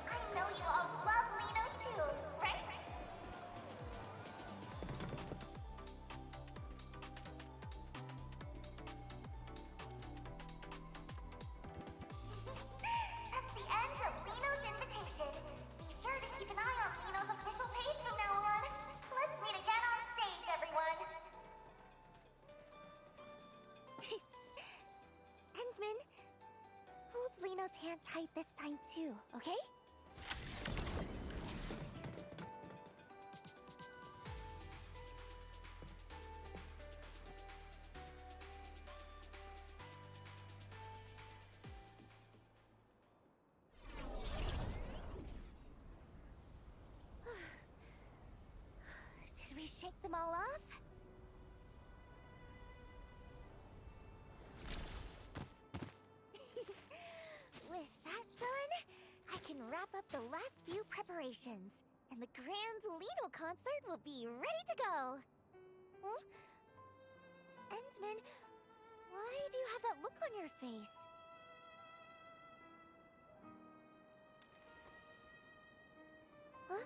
I know you all love Lino too, right? That's the end of Lino's invitation. Be sure to keep an eye on Lino's official page from now on. Let's meet again on stage, everyone. Endsman, hold Lino's hand tight this time too, okay? shake them all off? With that done, I can wrap up the last few preparations, and the grand Lino concert will be ready to go! Huh? Endman, why do you have that look on your face? Huh?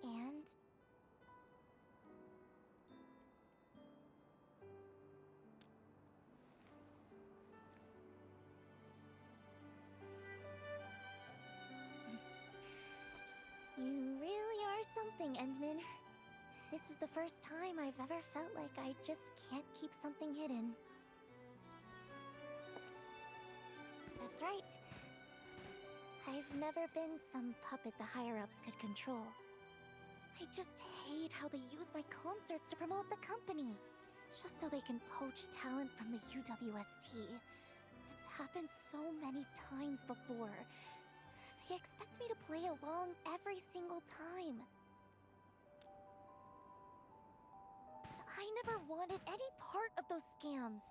And... You really are something, Endman. This is the first time I've ever felt like I just can't keep something hidden. That's right. I've never been some puppet the higher-ups could control. I just hate how they use my concerts to promote the company, just so they can poach talent from the UWST. It's happened so many times before. They expect me to play along every single time. But I never wanted any part of those scams.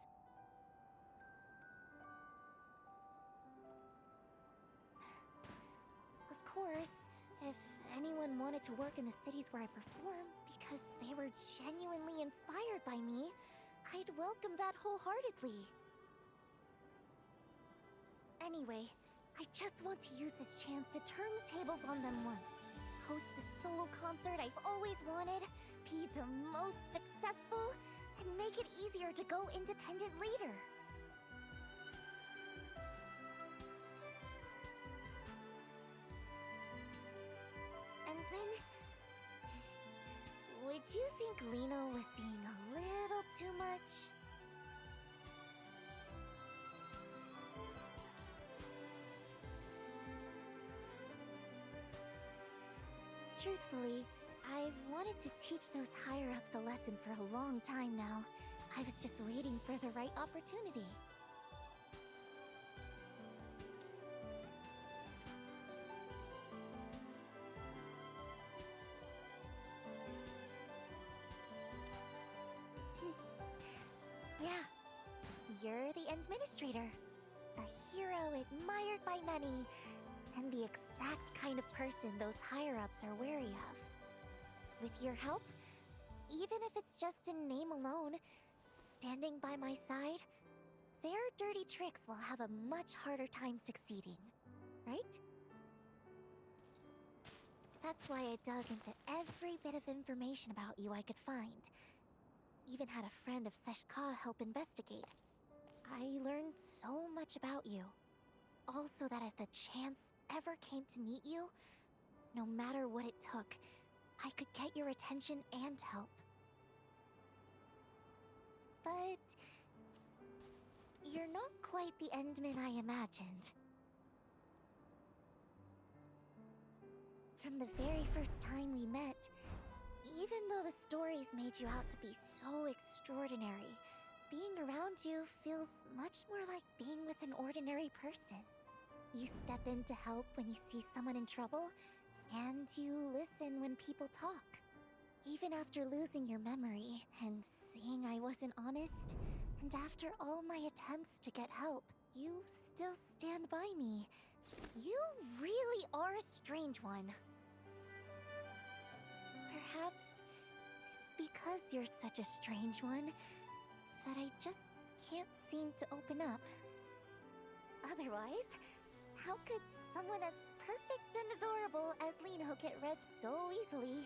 Of course, if anyone wanted to work in the cities where I perform because they were genuinely inspired by me, I'd welcome that wholeheartedly. Anyway, I just want to use this chance to turn the tables on them once. Host a solo concert I've always wanted, be the most successful, and make it easier to go independent later. Endman, would you think Lino was being a little too much? Truthfully, I've wanted to teach those higher-ups a lesson for a long time now. I was just waiting for the right opportunity. Yeah, you're the administrator. A hero admired by many, and the exact kind of person those higher-ups are wary of. With your help, even if it's just in name alone, standing by my side, their dirty tricks will have a much harder time succeeding, right? That's why I dug into every bit of information about you I could find. Even had a friend of Seshka help investigate. I learned so much about you. Also that if the chance ever came to meet you, no matter what it took, I could get your attention and help. But you're not quite the Endman I imagined. From the very first time we met, even though the stories made you out to be so extraordinary, being around you feels much more like being with an ordinary person. You step in to help when you see someone in trouble, and you listen when people talk. Even after losing your memory, and seeing I wasn't honest, and after all my attempts to get help, you still stand by me. You really are a strange one. Perhaps it's because you're such a strange one that I just can't seem to open up. Otherwise, how could someone as perfect and adorable as Lino get read so easily?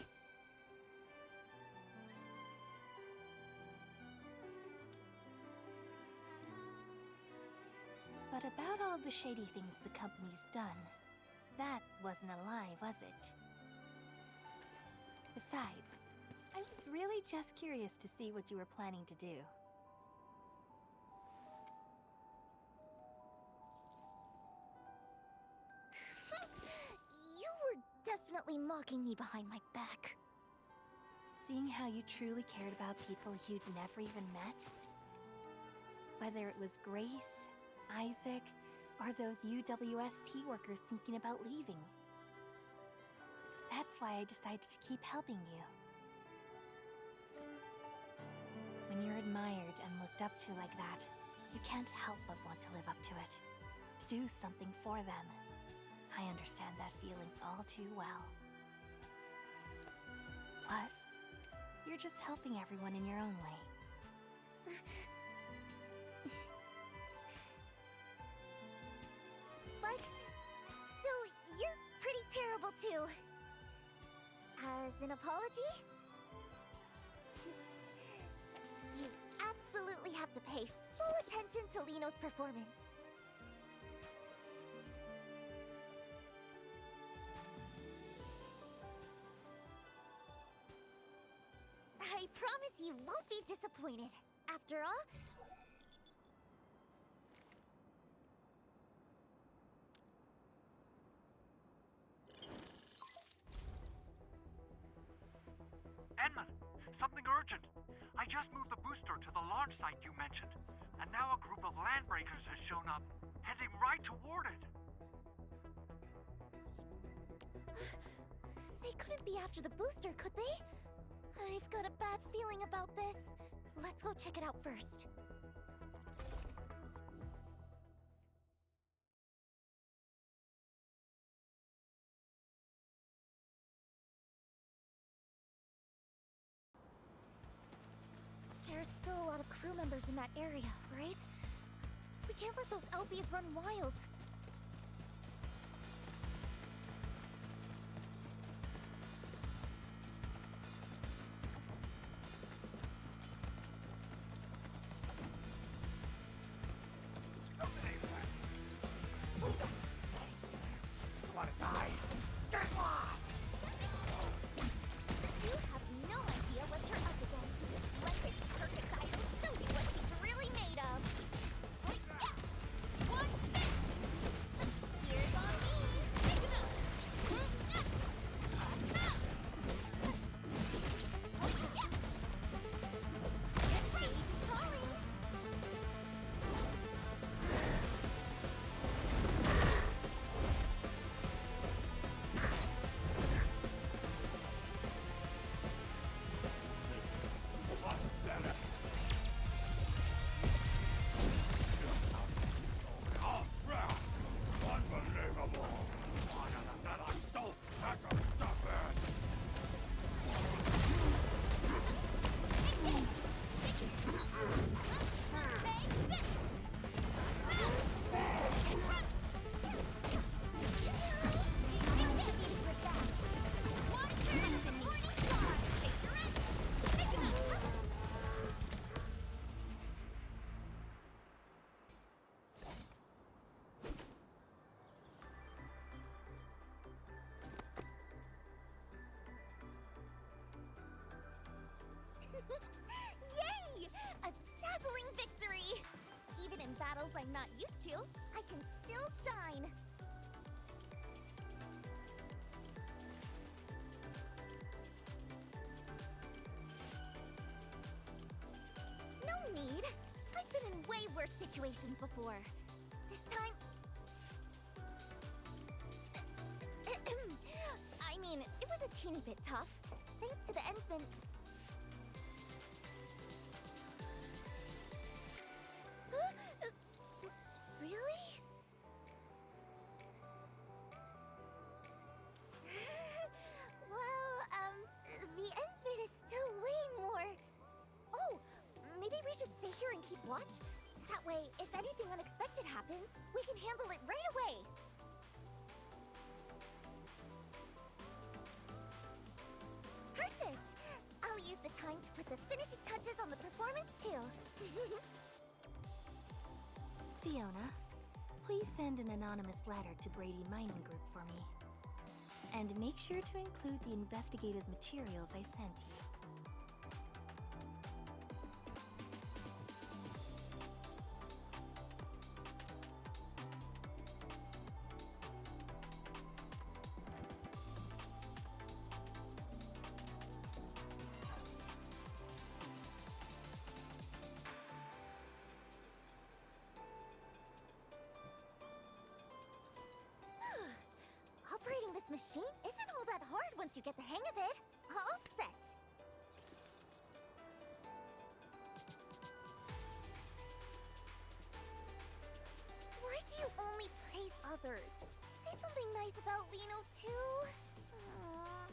But about all the shady things the company's done, that wasn't a lie, was it? Besides, I was really just curious to see what you were planning to do. You were definitely mocking me behind my back. Seeing how you truly cared about people you'd never even met? Whether it was Grace, Isaac, Are those UWST workers thinking about leaving? That's why I decided to keep helping you. When you're admired and looked up to like that, you can't help but want to live up to it. To do something for them. I understand that feeling all too well. Plus, you're just helping everyone in your own way. But still, you're pretty terrible too. As an apology? You absolutely have to pay full attention to Lino's performance. I promise you won't be disappointed. After all, Enman, something urgent. I just moved the booster to the launch site you mentioned, and now a group of landbreakers has shown up, heading right toward it. they couldn't be after the booster, could they? I've got a bad feeling about this. Let's go check it out first. There's still a lot of crew members in that area, right? We can't let those LBs run wild. Want to die? Get lost! You have no idea what you're up against. Let this perfect idol show you what she's really made of. What's this? Here's on me. This stage is calling. Yay! A dazzling victory! Even in battles I'm not used to, I can still shine! No need! I've been in way worse situations before. This time... I mean, it was a teeny bit tough. Thanks to the Endsman... Really? Well, the Endsman is still way more... Oh, maybe we should stay here and keep watch? That way, if anything unexpected happens, we can handle it right away. Perfect! I'll use the time to put the finishing touches on the performance too. Fiona, please send an anonymous letter to Brady Mining Group for me. And make sure to include the investigative materials I sent you. machine isn't all that hard once you get the hang of it. All set. Why do you only praise others? Say something nice about Lino, too. Aw.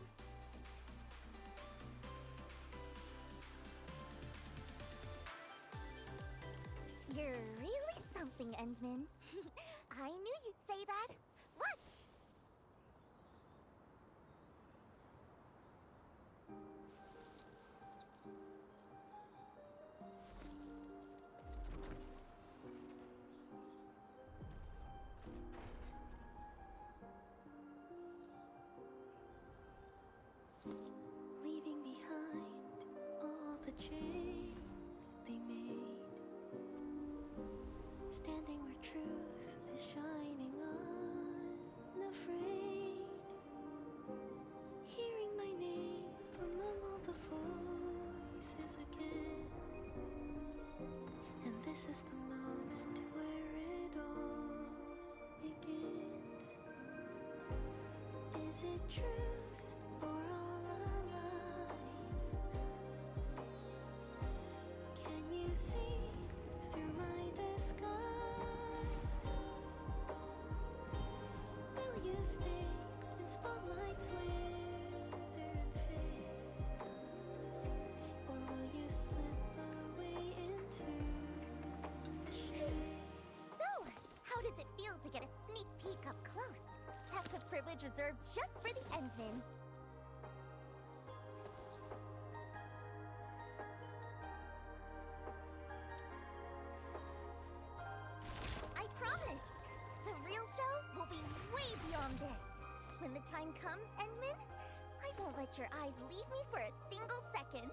You're really something, Endman. I knew you'd say that. Watch! Leaving behind all the chains they made, standing where truth is shining unafraid, hearing my name among all the voices again. And this is the moment where it all begins. Is it truth or all a lie? Can you see through my disguise? Will you stay in spotlights wither and fade? Or will you slip away into the shade? So, how does it feel to get a sneak peek up close? That's a privilege reserved just for the Endman. I promise! The real show will be way beyond this. When the time comes, Endman, I won't let your eyes leave me for a single second.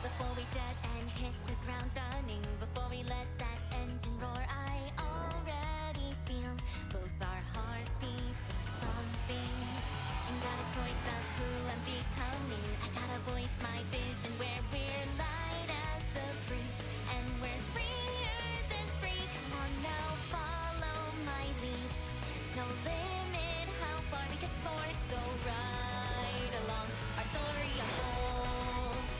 Before we jet and hit the ground running, before we let that engine roar, I already feel both our heartbeats thumping. Ain't got a choice of who I'm becoming. I gotta voice my vision where we're light as the breeze, and we're freer than free. Come on now, follow my lead. There's no limit how far we can soar, so right along our story unfolds.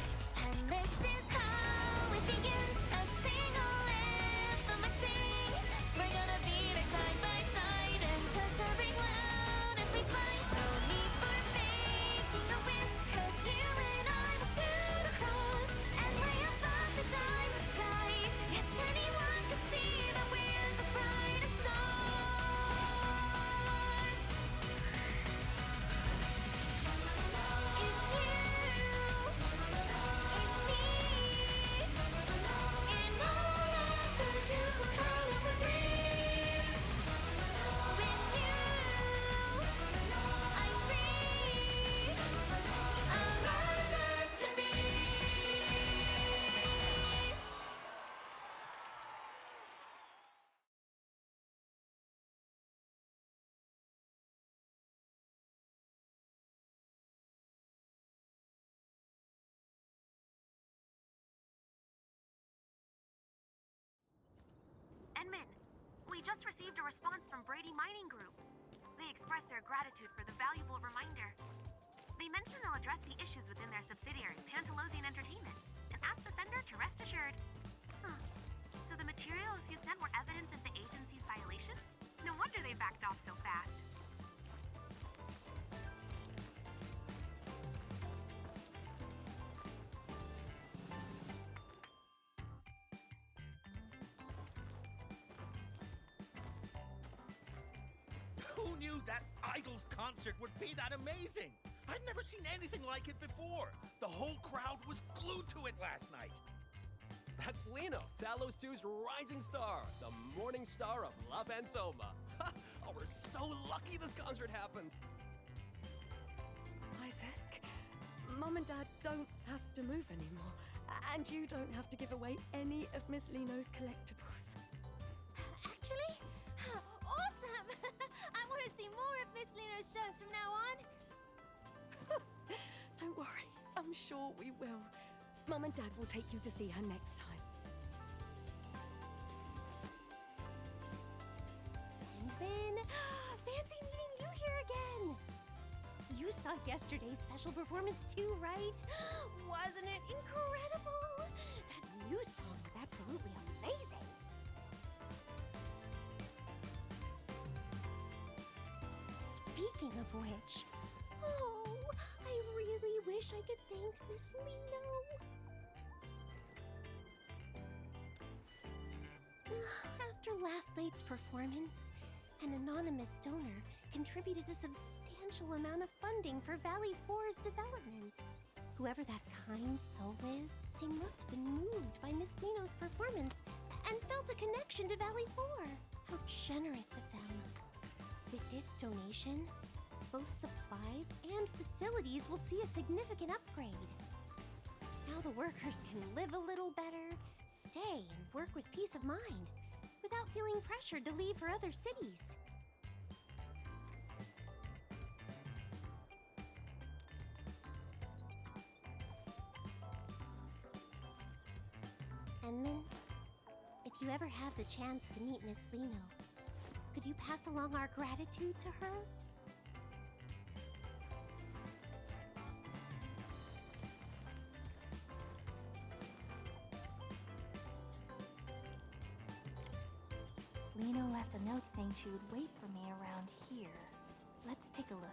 And this is how it begins, a single anthem I sing. We're gonna be there side by side and touch every cloud as we fly. No need for making a wish, 'cause you and I will shoot across and way above the diamond skies. Yes, anyone can see that we're the brightest stars. It's you. Enman, we just received a response from Brady Mining Group. They expressed their gratitude for the valuable reminder. They mentioned they'll address the issues within their subsidiary, Pantalosian Entertainment, and asked the sender to rest assured. Huh. So the materials you sent were evidence of the agency's violations? No wonder they backed off so fast. Who knew that Idol's concert would be that amazing. I've never seen anything like it before. The whole crowd was glued to it last night. That's Lino, Talos 2's rising star, the morning star of La Fantoma. Oh, we're so lucky this concert happened. Isaac, Mom and Dad don't have to move anymore, and you don't have to give away any of Miss Lino's collectibles. Actually, awesome! I want to see more of Miss Lino's shows from now on. Don't worry, I'm sure we will. Mom and Dad will take you to see her next time. Benjamin, fancy meeting you here again. You saw yesterday's special performance too, right? Wasn't it incredible? That new song was absolutely amazing. Speaking of which, I really wish I could thank Miss Lino. After last night's performance, an anonymous donor contributed a substantial amount of funding for Valley 4's development. Whoever that kind soul is, they must have been moved by Miss Lino's performance and felt a connection to Valley 4. How generous of them. With this donation, both supplies and facilities will see a significant upgrade. Now the workers can live a little better, stay and work with peace of mind, without feeling pressured to leave for other cities. Enman, if you ever have the chance to meet Miss Lino, could you pass along our gratitude to her? Lino left a note saying she would wait for me around here. Let's take a look.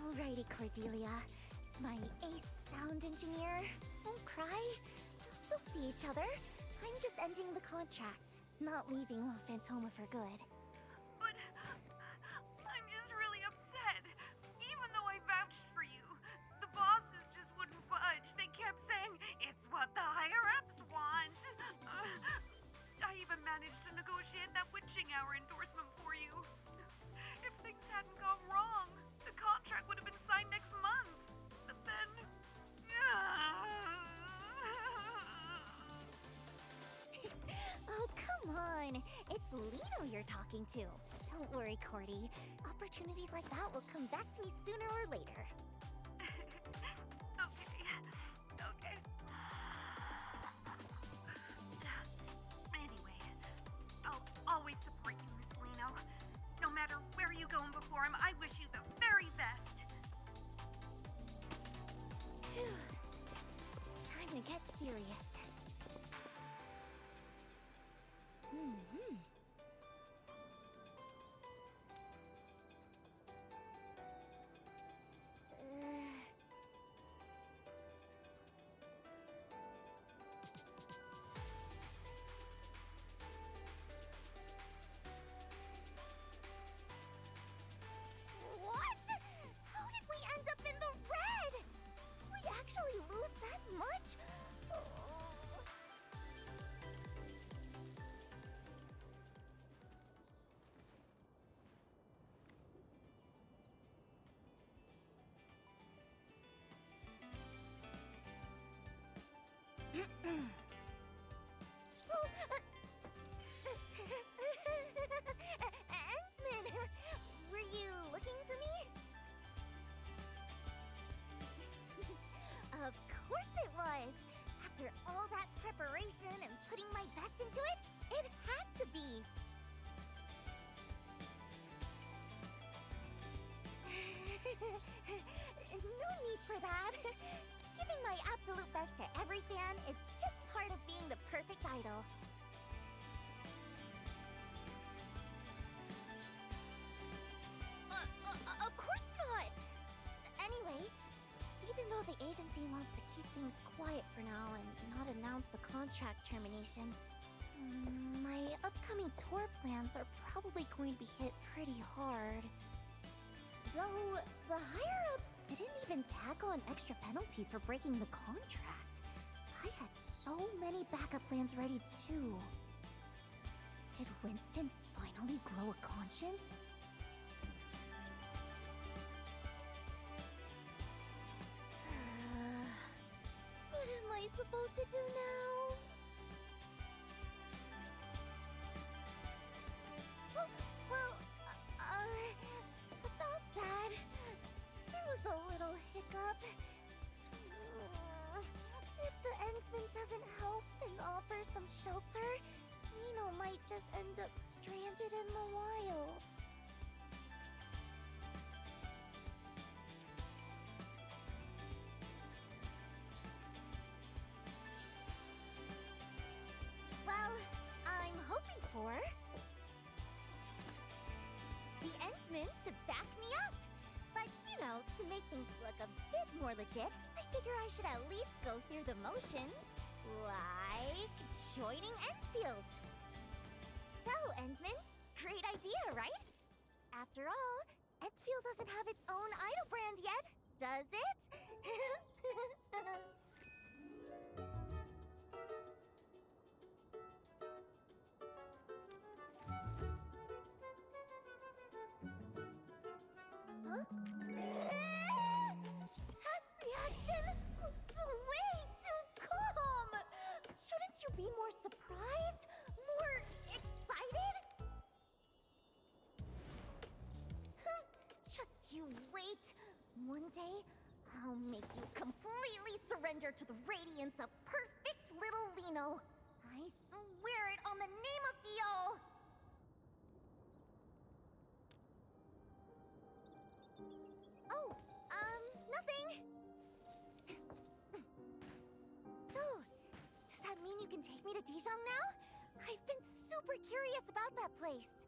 Alrighty, Cordelia. My ace sound engineer. Don't cry. We'll still see each other. I'm just ending the contract, not leaving La Fantoma for good. But I'm just really upset. Even though I vouched for you, the bosses just wouldn't budge. They kept saying, it's what the higher-ups want. I even managed to negotiate that witching hour endorsement for you. If things hadn't gone wrong, the contract would have been signed next month. But then... Oh, come on. It's Lino you're talking to. Don't worry, Cordy. Opportunities like that will come back to me sooner or later. Okay. Anyway, I'll always support you, Miss Lino. No matter where you go and perform, I wish you the very best. Phew. Time to get serious. After all that preparation and putting my best into it, it had to be. No need for that. Giving my absolute best to every fan is just part of being the perfect idol. Of course not! Anyway, even though the agency wants to keep things quiet for now and not announce the contract termination, my upcoming tour plans are probably going to be hit pretty hard. Though, the higher-ups didn't even tack on extra penalties for breaking the contract. I had so many backup plans ready too. Did Winston finally grow a conscience? What am I supposed to do now? About that, there was a little hiccup. If the Endsman doesn't help and offer some shelter, Nino might just end up stranded in the wild. Well, I'm hoping for the Endsman to back me up. But, you know, to make things look a bit more legit, I figure I should at least go through the motions, like joining Endfield. So, Endman, great idea, right? After all, Endfield doesn't have its own idol brand yet, does it? Huh? That reaction was way too calm! Shouldn't you be more surprised? More excited? Just you wait. One day, I'll make you completely surrender to the radiance of perfect little Lino. I swear it on the name of Dio! Oh, nothing. So, does that mean you can take me to Dijon now? I've been super curious about that place.